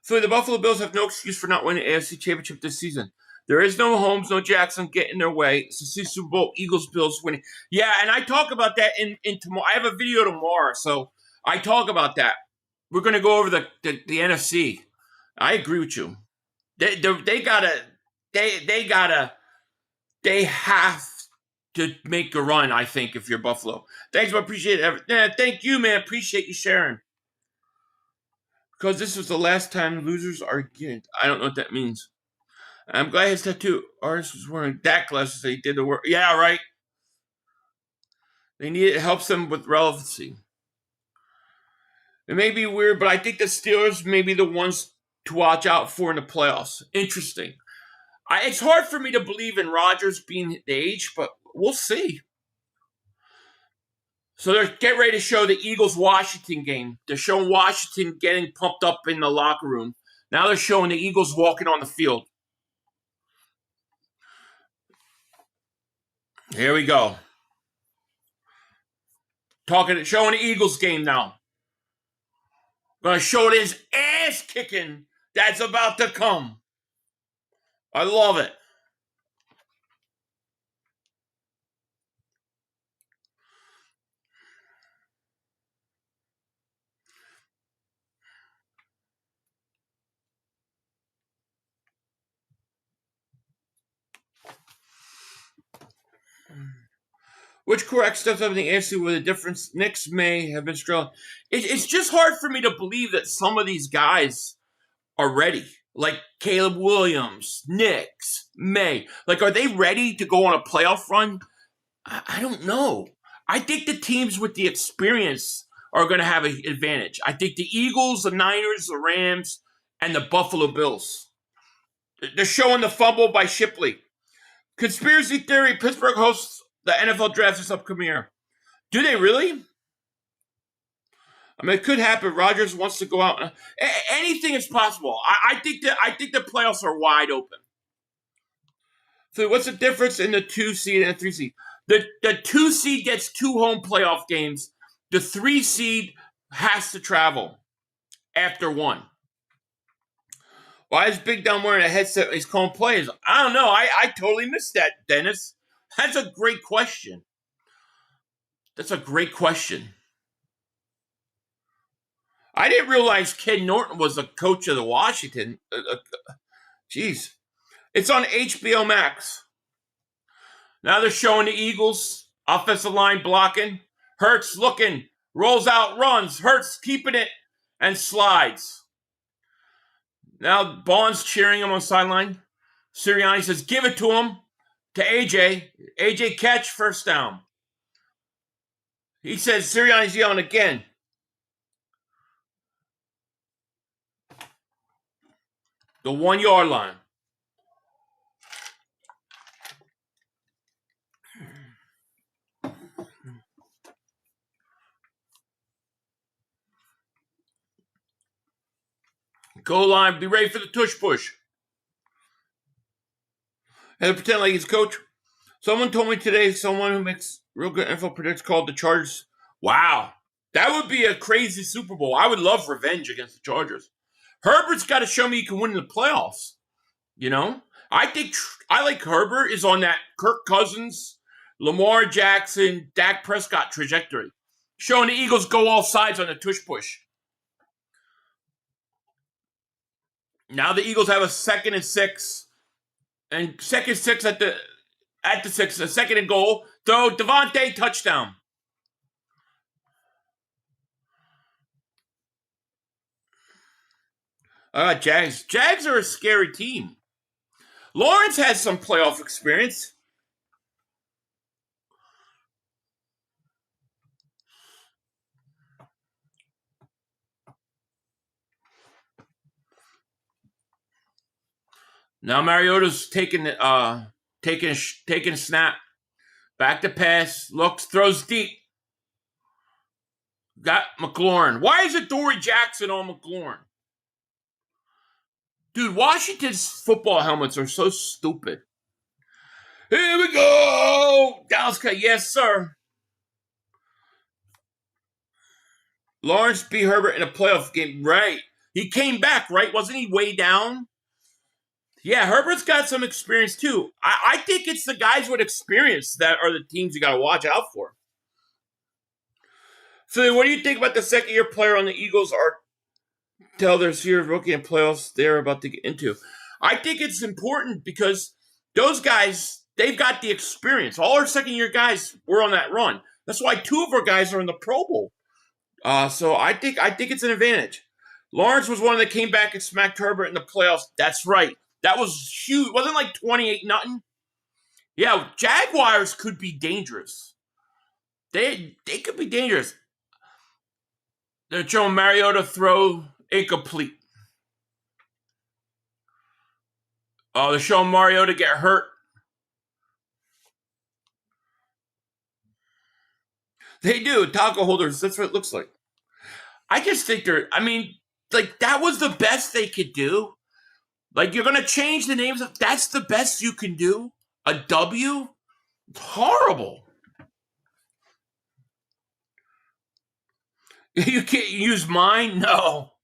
[SPEAKER 5] So the Buffalo Bills have no excuse for not winning the AFC Championship this season. There is no Holmes, no Jackson getting in their way. It's the Super Bowl, Eagles, Bills winning. Yeah, and I talk about that in tomorrow. I have a video tomorrow, so I talk about that. We're going to go over the NFC. I agree with you. They have to make a run, I think, if you're Buffalo. Thanks, I appreciate it. Yeah, thank you, man. Appreciate you sharing. Because this was the last time losers are again. I don't know what that means. I'm glad his tattoo artist was wearing that glasses. They did the work. Yeah, right. They need it. Helps them with relevancy. It may be weird, but I think the Steelers may be the ones to watch out for in the playoffs. Interesting. It's hard for me to believe in Rodgers being the age, but we'll see. So they're getting ready to show the Eagles-Washington game. They're showing Washington getting pumped up in the locker room. Now they're showing the Eagles walking on the field. Here we go. Showing the Eagles game now. Going to show this ass kicking that's about to come. I love it. Which correct steps up in the AFC with a difference? Knicks may have been struggling. It's just hard for me to believe that some of these guys are ready. Like Caleb Williams, Knicks, May. Like, are they ready to go on a playoff run? I don't know. I think the teams with the experience are going to have an advantage. I think the Eagles, the Niners, the Rams, and the Buffalo Bills. They're showing the fumble by Shipley. Conspiracy theory, Pittsburgh hosts the NFL draft this upcoming year. Do they really? I mean, it could happen. Rodgers wants to go out. Anything is possible. I think the playoffs are wide open. So what's the difference in the 2 seed and the 3 seed? The 2 seed gets 2 home playoff games. The 3 seed has to travel after 1. Why is Big Down wearing a headset when he's calling plays? I don't know. I totally missed that, Dennis. That's a great question. That's a great question. I didn't realize Ken Norton was a coach of the Washington. Jeez. It's on HBO Max. Now they're showing the Eagles. Offensive line blocking. Hurts looking. Rolls out, runs. Hurts keeping it and slides. Now Bond's cheering him on the sideline. Sirianni says, give it to him. To AJ. AJ catch, first down. He says, Sirianni's yelling again. The 1 yard line. Goal line, be ready for the tush push. And pretend like he's coach. Someone told me today, someone who makes real good NFL predicts called the Chargers. Wow. That would be a crazy Super Bowl. I would love revenge against the Chargers. Herbert's got to show me he can win in the playoffs. You know? I like Herbert is on that Kirk Cousins, Lamar Jackson, Dak Prescott trajectory. Showing the Eagles go all sides on the tush push. Now the Eagles have a 2nd and 6. And 2nd and 6 at the 6, a 2nd and goal. Throw Devontae, touchdown. Jags. Jags are a scary team. Lawrence has some playoff experience. Now Mariota's taking a snap. Back to pass. Looks, throws deep. Got McLaurin. Why is it Dory Jackson on McLaurin? Dude, Washington's football helmets are so stupid. Here we go. Dallas cut. Yes, sir. Lawrence B. Herbert in a playoff game. Right. He came back, right? Wasn't he way down? Yeah, Herbert's got some experience too. I think it's the guys with experience that are the teams you got to watch out for. So what do you think about the second-year player on the Eagles tell their series rookie in playoffs they're about to get into? I think it's important because those guys, they've got the experience. All our second-year guys were on that run. That's why 2 of our guys are in the Pro Bowl. So I think it's an advantage. Lawrence was one that came back and smacked Herbert in the playoffs. That's right. That was huge. It wasn't like 28-0. Yeah, Jaguars could be dangerous. They could be dangerous. They're showing Mariota throw incomplete. They're showing Mariota get hurt. They do. Taco holders. That's what it looks like. I just think that was the best they could do. Like, you're going to change the names. That's the best you can do? A W? It's horrible. You can't use mine? No.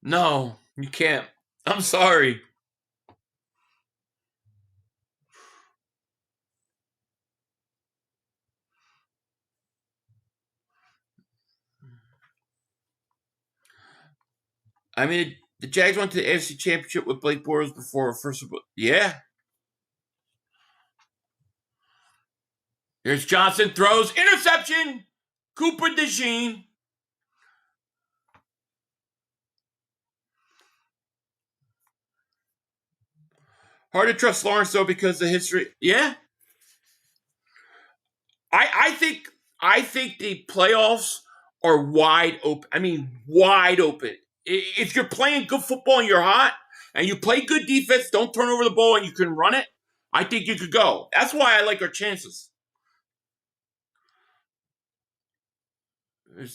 [SPEAKER 5] No, you can't. I'm sorry. The Jags went to the AFC Championship with Blake Bortles before first. Yeah. Here's Johnson, throws, interception. Cooper DeJean. Hard to trust Lawrence though because the history. Yeah. I think the playoffs are wide open. Wide open. If you're playing good football and you're hot and you play good defense, don't turn over the ball and you can run it, I think you could go. That's why I like our chances.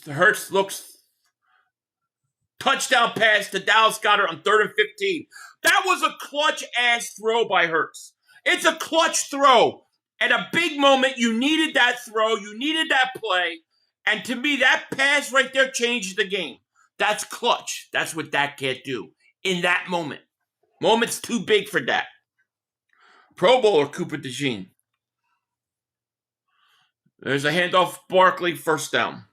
[SPEAKER 5] Hurts looks touchdown pass to Dallas Goedert on 3rd and 15. That was a clutch-ass throw by Hurts. It's a clutch throw. At a big moment, you needed that throw. You needed that play. And to me, that pass right there changed the game. That's clutch. That's what Dak can't do in that moment. Moment's too big for Dak. Pro Bowler Cooper DeJean. There's a handoff, Barkley, first down.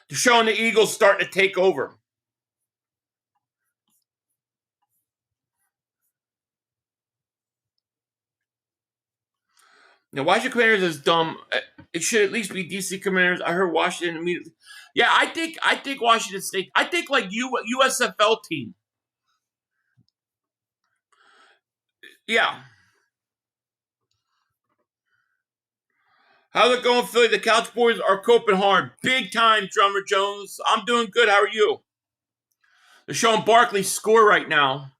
[SPEAKER 5] They're showing the Eagles starting to take over. Now, Washington Commanders is dumb. It should at least be DC Commanders. I heard Washington immediately. Yeah, I think Washington State. I think like USFL team. Yeah. How's it going, Philly? The Couch Boys are coping hard. Big time, Drummer Jones. I'm doing good. How are you? They're showing Barkley's score right now.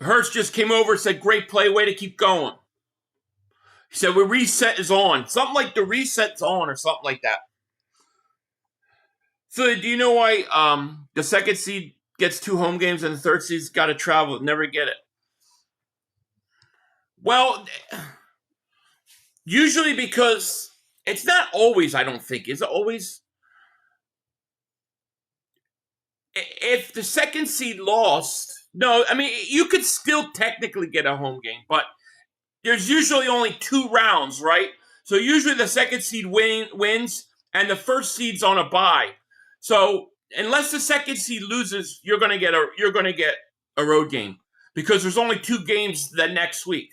[SPEAKER 5] Hurts just came over and said, great play, way to keep going. He said, the reset is on. Something like the reset's on or something like that. Philly, do you know why the 2nd seed gets 2 home games and the 3rd seed's got to travel and never get it? Well, usually because it's not always, I don't think. Is it always? If the 2nd seed lost, no, you could still technically get a home game, but there's usually only 2 rounds, right? So usually the second seed wins, and the first seed's on a bye. So unless the second seed loses, you're gonna get a road game because there's only 2 games the next week.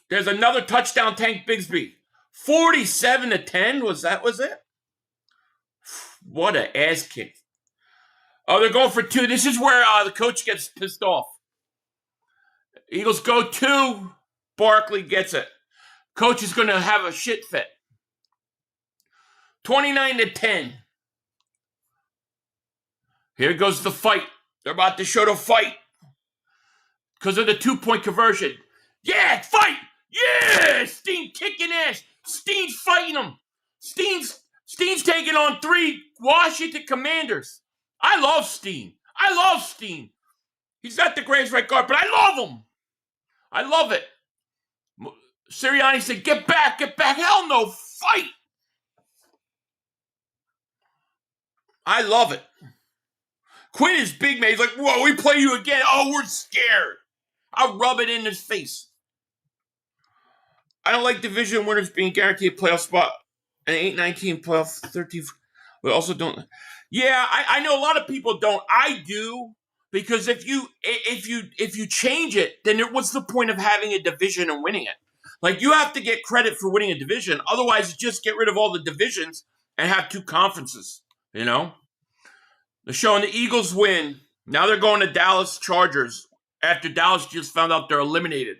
[SPEAKER 5] There's another touchdown, Tank Bigsby. 47-10 was it? What an ass kick. Oh, they're going for 2. This is where the coach gets pissed off. Eagles go 2. Barkley gets it. Coach is going to have a shit fit. 29-10. Here goes the fight. They're about to show the fight. Because of the 2-point conversion. Yeah, fight! Yeah! Steen kicking ass. Steen's fighting him. Steen's taking on 3 Washington Commanders. I love Steen. He's not the greatest right guard, but I love him. I love it. Sirianni said, get back. Hell no, fight. I love it. Quinn is big, man. He's like, whoa, we play you again. Oh, we're scared. I'll rub it in his face. I don't like division winners being guaranteed a playoff spot. An 8-19 playoff 13. We also don't. Yeah, I know a lot of people don't. I do, because if you change it, then what's the point of having a division and winning it? Like, you have to get credit for winning a division. Otherwise, just get rid of all the divisions and have 2 conferences. You know, they're showing the Eagles win. Now they're going to Dallas Chargers after Dallas just found out they're eliminated.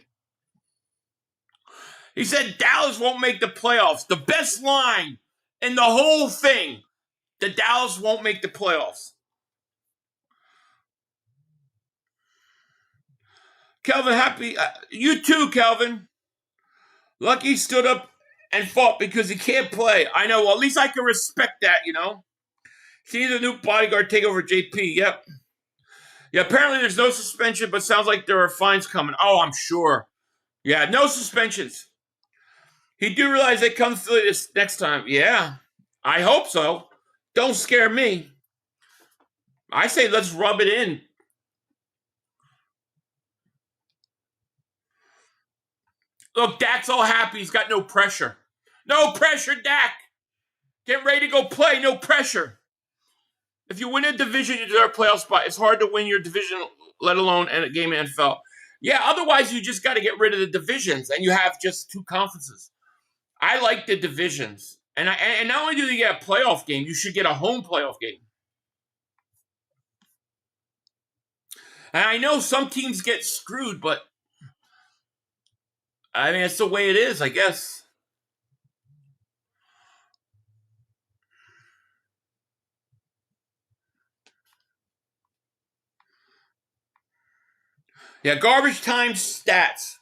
[SPEAKER 5] He said Dallas won't make the playoffs. The best line in the whole thing. The Dallas won't make the playoffs. Kelvin, happy. You too, Kelvin. Lucky stood up and fought because he can't play. I know. Well, at least I can respect that, you know. See the new bodyguard take over JP. Yep. Yeah, apparently there's no suspension, but sounds like there are fines coming. Oh, I'm sure. Yeah, no suspensions. He do realize they come through this next time. Yeah, I hope so. Don't scare me. I say let's rub it in. Look, Dak's all happy. He's got no pressure. No pressure, Dak. Get ready to go play. No pressure. If you win a division, you deserve a playoff spot. It's hard to win your division, let alone in a game in NFL. Yeah, otherwise you just got to get rid of the divisions, and you have just 2 conferences. I like the divisions. And not only do you get a playoff game, you should get a home playoff game. And I know some teams get screwed, but I mean, it's the way it is, I guess. Yeah, garbage time stats.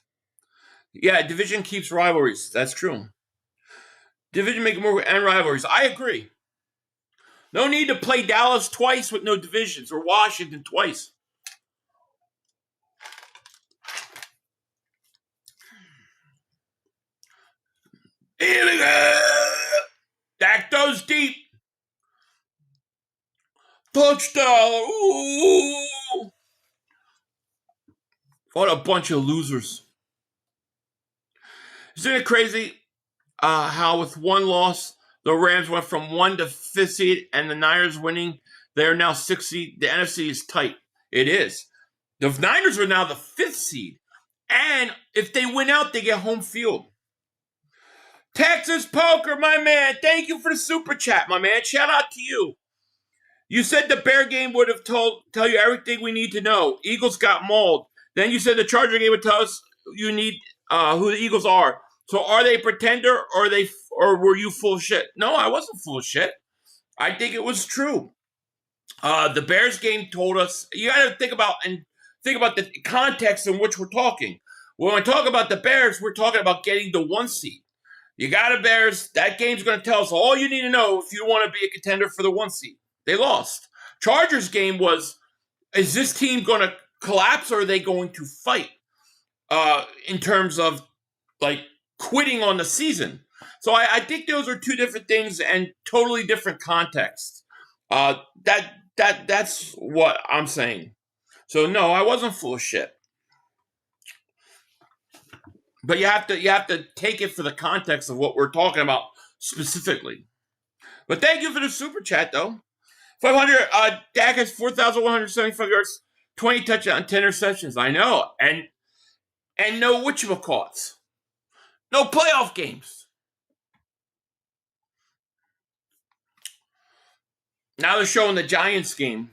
[SPEAKER 5] Yeah, division keeps rivalries. That's true. Division make more and rivalries. I agree. No need to play Dallas twice with no divisions, or Washington twice. Here we go. Dak goes deep. Touchdown. Ooh. What a bunch of losers. Isn't it crazy how with 1 loss, the Rams went from 1 to 5th seed, and the Niners winning, they're now 6th seed. The NFC is tight. It is. The Niners are now the 5th seed. And if they win out, they get home field. Texas Poker, my man. Thank you for the super chat, my man. Shout out to you. You said the Bear game would have tell you everything we need to know. Eagles got mauled. Then you said the Charger game would tell us you need who the Eagles are. So are they a pretender, or were you full of shit? No, I wasn't full of shit. I think it was true. The Bears game told us. You got to think about the context in which we're talking. When we talk about the Bears, we're talking about getting the 1 seed. You got a Bears. That game's going to tell us all you need to know if you want to be a contender for the 1 seed. They lost. Chargers game was, is this team going to collapse, or are they going to fight? In terms of like quitting on the season. So I think those are 2 different things and totally different contexts. That's what I'm saying. So no, I wasn't full of shit. But you have to take it for the context of what we're talking about specifically. But thank you for the super chat, though. 500. Dak has 4,175 yards, 20 touchdowns, 10 interceptions. I know, and no whatchamacallits, no playoff games. Now they're showing the Giants game.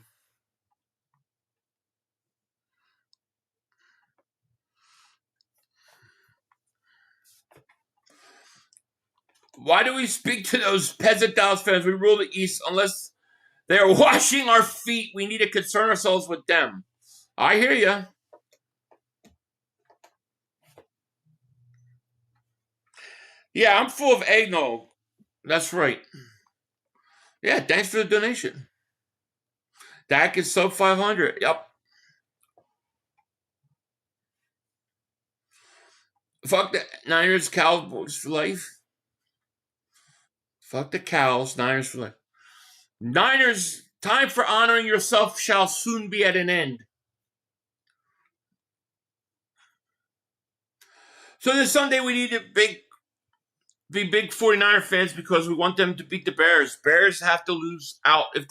[SPEAKER 5] Why do we speak to those peasant Dallas fans? We rule the East unless they are washing our feet. We need to concern ourselves with them. I hear you. Yeah, I'm full of eggnog. That's right. Yeah, thanks for the donation. Dak is sub 500. Yep. Fuck the Niners, Cowboys for life. Fuck the Cows, Niners for life. Niners, time for honoring yourself shall soon be at an end. So this Sunday we need to be big 49er fans because we want them to beat the Bears. Bears have to lose out if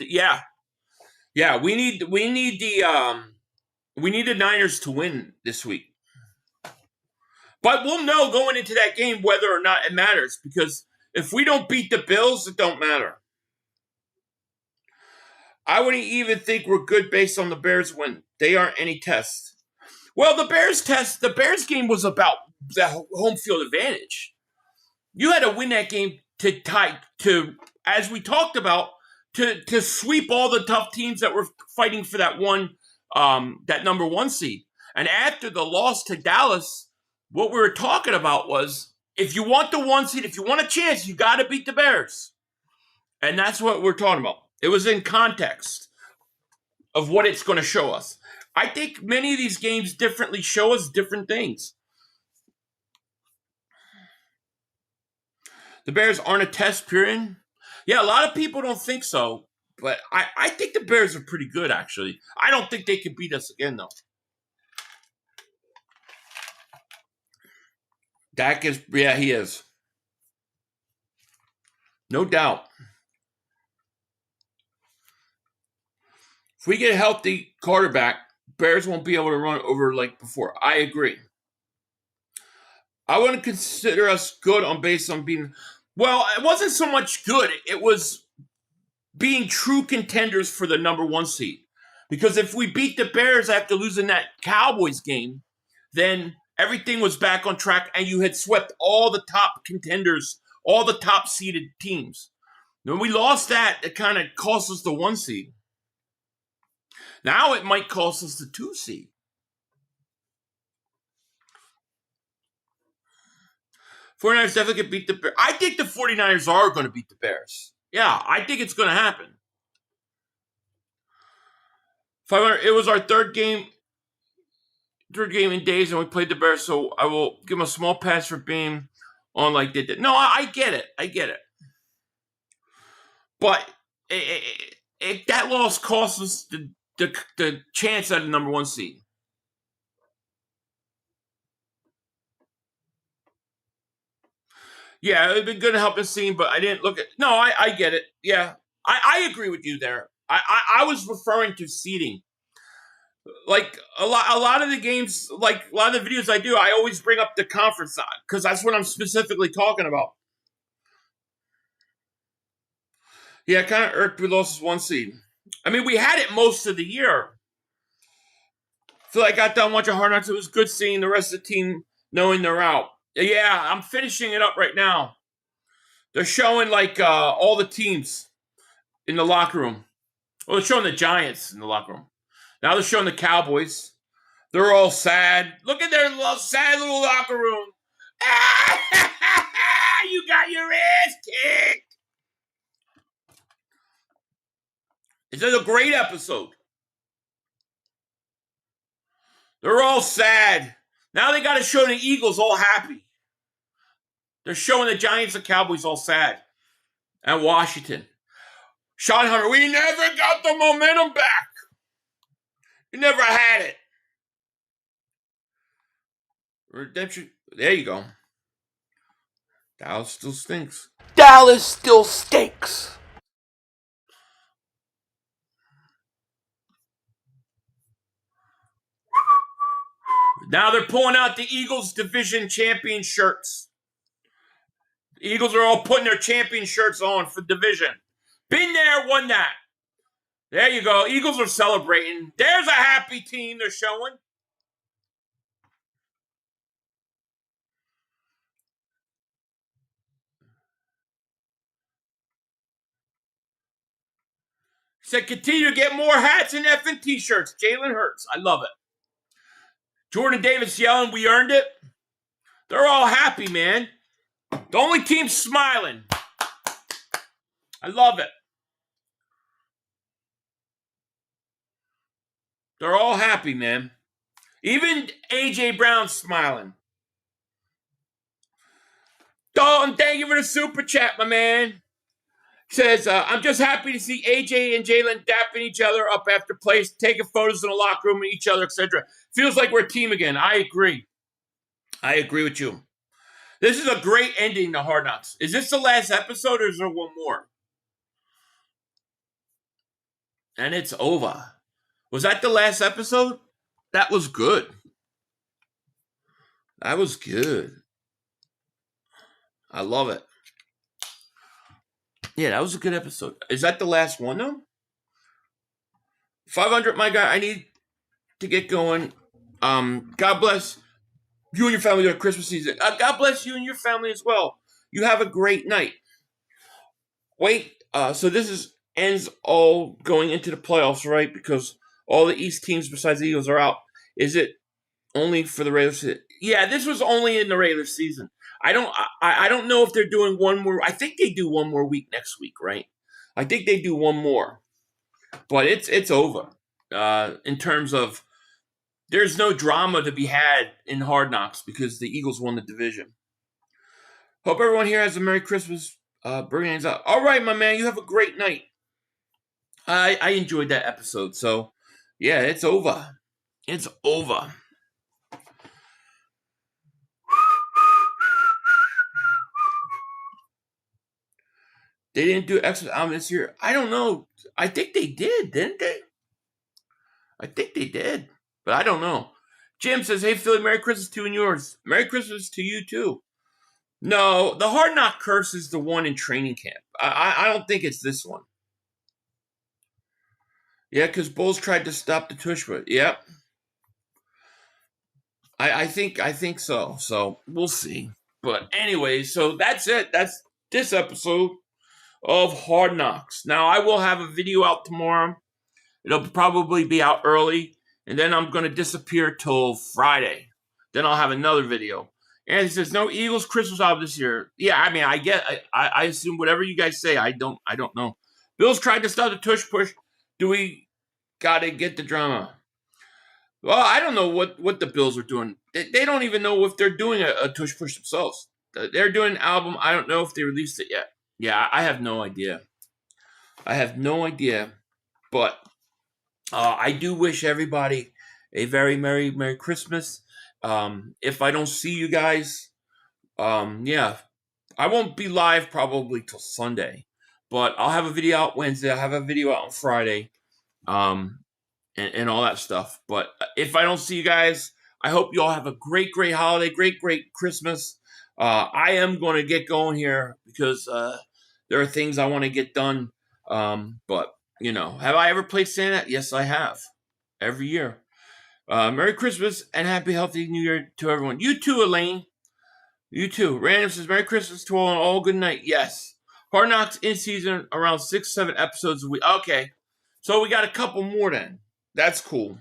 [SPEAKER 5] we need the Niners to win this week. But we'll know going into that game whether or not it matters, because if we don't beat the Bills, it don't matter. I wouldn't even think we're good based on the Bears win. They aren't any test. Well, the Bears game was about the home field advantage. You had to win that game to as we talked about, to sweep all the tough teams that were fighting for that number one seed. And after the loss to Dallas, what we were talking about was, if you want the one seed, if you want a chance, you got to beat the Bears. And that's what we're talking about. It was in context of what it's going to show us. I think many of these games differently show us different things. The Bears aren't a test, period. Yeah, a lot of people don't think so, but I think the Bears are pretty good, actually. I don't think they can beat us again, though. Dak is, yeah, he is. No doubt. If we get a healthy quarterback, Bears won't be able to run over like before. I agree. I wouldn't consider us good based on being... Well, it wasn't so much good. It was being true contenders for the number one seed. Because if we beat the Bears after losing that Cowboys game, then everything was back on track and you had swept all the top contenders, all the top seeded teams. When we lost that, it kind of cost us the one seed. Now it might cost us the 2 seed. '49ers definitely could beat the Bears. I think the '49ers are going to beat the Bears. Yeah, I think it's going to happen. 500. It was our third game in days, and we played the Bears, so I will give them a small pass for being on like they did. No, I get it. I get it. But that loss cost us the chance at the number one seed. Yeah, it would be good to help the scene, but I didn't look at... No, I get it. Yeah, I agree with you there. I was referring to seeding. Like, a lot of the games, like, a lot of the videos I do, I always bring up the conference side, because that's what I'm specifically talking about. Yeah, it kind of irked we lost one seed. I mean, we had it most of the year. I feel like I got done watching Hard Knocks. It was good seeing the rest of the team knowing they're out. Yeah, I'm finishing it up right now. They're showing, like, all the teams in the locker room. Well, they're showing the Giants in the locker room. Now they're showing the Cowboys. They're all sad. Look at their little sad little locker room. You got your ass kicked. This is a great episode. They're all sad. Now they got to show the Eagles all happy. They're showing the Giants and Cowboys all sad. And Washington. Sean Hunter, we never got the momentum back. You never had it. Redemption. There you go. Dallas still stinks.
[SPEAKER 6] Dallas still stinks.
[SPEAKER 5] Now they're pulling out the Eagles division champion shirts. The Eagles are all putting their champion shirts on for division. Been there, won that. There you go. Eagles are celebrating. There's a happy team they're showing. Said continue to get more hats and effing t-shirts. Jalen Hurts. I love it. Jordan Davis yelling, we earned it. They're all happy, man. The only team smiling. I love it. They're all happy, man. Even A.J. Brown's smiling. Dalton, thank you for the super chat, my man. Says, I'm just happy to see AJ and Jalen dapping each other up after plays, taking photos in the locker room with each other, etc. Feels like we're a team again. I agree. I agree with you. This is a great ending to Hard Knocks. Is this the last episode or is there one more? And it's over. Was that the last episode? That was good. That was good. I love it. Yeah, that was a good episode. Is that the last one, though? 500, my guy. I need to get going. God bless you and your family during Christmas season. God bless you and your family as well. You have a great night. Wait, so this ends all going into the playoffs, right? Because all the East teams besides the Eagles are out. Is it only for the regular season? Yeah, this was only in the regular season. I don't know if they're doing one more. I think they do one more week next week, right? I think they do one more. But it's over. In terms of there's no drama to be had in Hard Knocks because the Eagles won the division. Hope everyone here has a Merry Christmas. Bring hands up. All right, my man. You have a great night. I enjoyed that episode. So, yeah, it's over. It's over. They didn't do Xmas album this year. I don't know. I think they did, didn't they? I think they did, but I don't know. Jim says, hey, Philly, Merry Christmas to you and yours. Merry Christmas to you, too. No, the Hard Knock Curse is the one in training camp. I don't think it's this one. Yeah, because Bulls tried to stop the tush, but yep. I think so. So we'll see. But anyway, so that's it. That's this episode of Hard Knocks. Now, I will have a video out tomorrow. It'll probably be out early, and then I'm going to disappear till Friday. Then I'll have another video. And he says, no Eagles Christmas album this year. Yeah, I mean, I assume whatever you guys say. I don't know. Bills tried to stop the tush push. Do we got to get the drama? Well, I don't know what the Bills are doing. They don't even know if they're doing a tush push themselves. They're doing an album. I don't know if they released it yet. Yeah, I have no idea. But I do wish everybody a very Merry Christmas. If I don't see you guys, yeah, I won't be live probably till Sunday. But I'll have a video out Wednesday. I'll have a video out on Friday. And all that stuff. But if I don't see you guys, I hope you all have a great holiday, great Christmas. I am going to get going here because there are things I want to get done. But, you know, have I ever played Santa? Yes, I have. Every year. Merry Christmas and happy, healthy New Year to everyone. You too, Elaine. You too. Random says, Merry Christmas to all and all good night. Yes. Hard Knocks in season, around 6-7 episodes a week. Okay. So we got a couple more then. That's cool.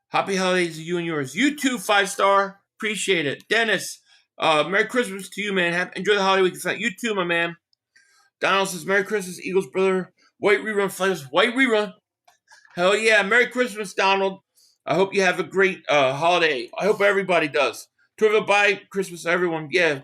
[SPEAKER 5] Happy holidays to you and yours. You too, 5-star. Appreciate it. Dennis, Merry Christmas to you, man. Enjoy the holiday weekend. You too, my man. Donald says, Merry Christmas, Eagles, brother. White rerun, fighters. White rerun. Hell yeah. Merry Christmas, Donald. I hope you have a great holiday. I hope everybody does. Terrific bye Christmas, everyone. Yeah.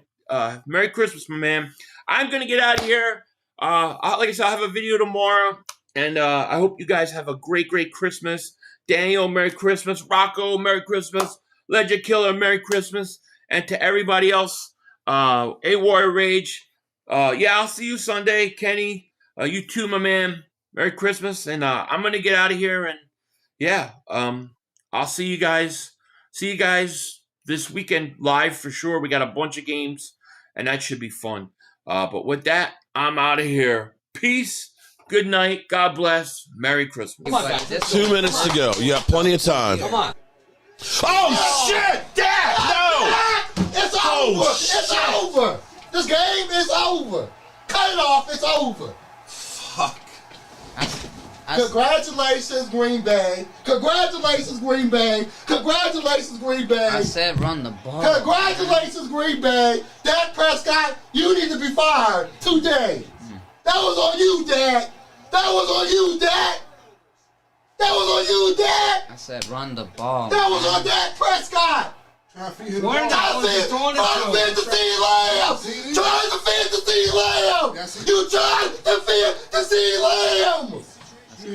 [SPEAKER 5] Merry Christmas, my man. I'm going to get out of here. Like I said, I'll have a video tomorrow. And I hope you guys have a great Christmas. Daniel, Merry Christmas. Rocco, Merry Christmas. Legend Killer, Merry Christmas. And to everybody else, A Warrior Rage. Yeah, I'll see you Sunday, Kenny. You too, my man. Merry Christmas. And I'm going to get out of here. And yeah, I'll see you guys. See you guys this weekend live for sure. We got a bunch of games, and that should be fun. But with that, I'm out of here. Peace. Good night. God bless. Merry Christmas.
[SPEAKER 7] 2 minutes to go. You have plenty of time.
[SPEAKER 8] Come on.
[SPEAKER 7] Oh, shit! Dad! No!
[SPEAKER 2] It's over. It's over. This game is over. Cut it off. It's over.
[SPEAKER 7] Fuck.
[SPEAKER 2] Congratulations, Green Bay. Congratulations, Green Bay. Congratulations, Green Bay.
[SPEAKER 8] I said run the ball.
[SPEAKER 2] Congratulations, Green Bay. Dak Prescott, you need to be fired today. That was on you, Dak. That was on you, Dak. That was on you, Dak.
[SPEAKER 8] I said run the ball.
[SPEAKER 2] That was on Dak Prescott. Trying to feed the CeeDee Lamb. Trying to feed the CeeDee Lamb. You tried to feed the CeeDee Lamb. You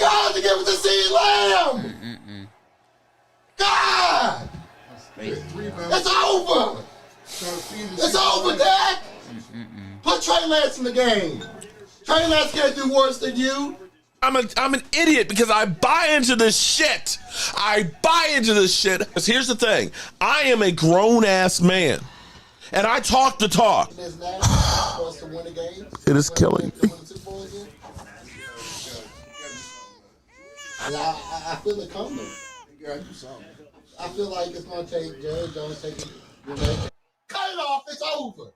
[SPEAKER 2] got to give it to CeeDee Lamb. God. It's over. It's over, Dak. Put Trey Lance in the game. Trey Lance can't do worse than you.
[SPEAKER 7] I'm an idiot because I buy into this shit. I buy into this shit. Because here's the thing. I am a grown-ass man. And I talk the talk. It is killing me.
[SPEAKER 2] I feel it coming. I feel like it's going to take Jerry Jones taking it. Cut it off. It's over.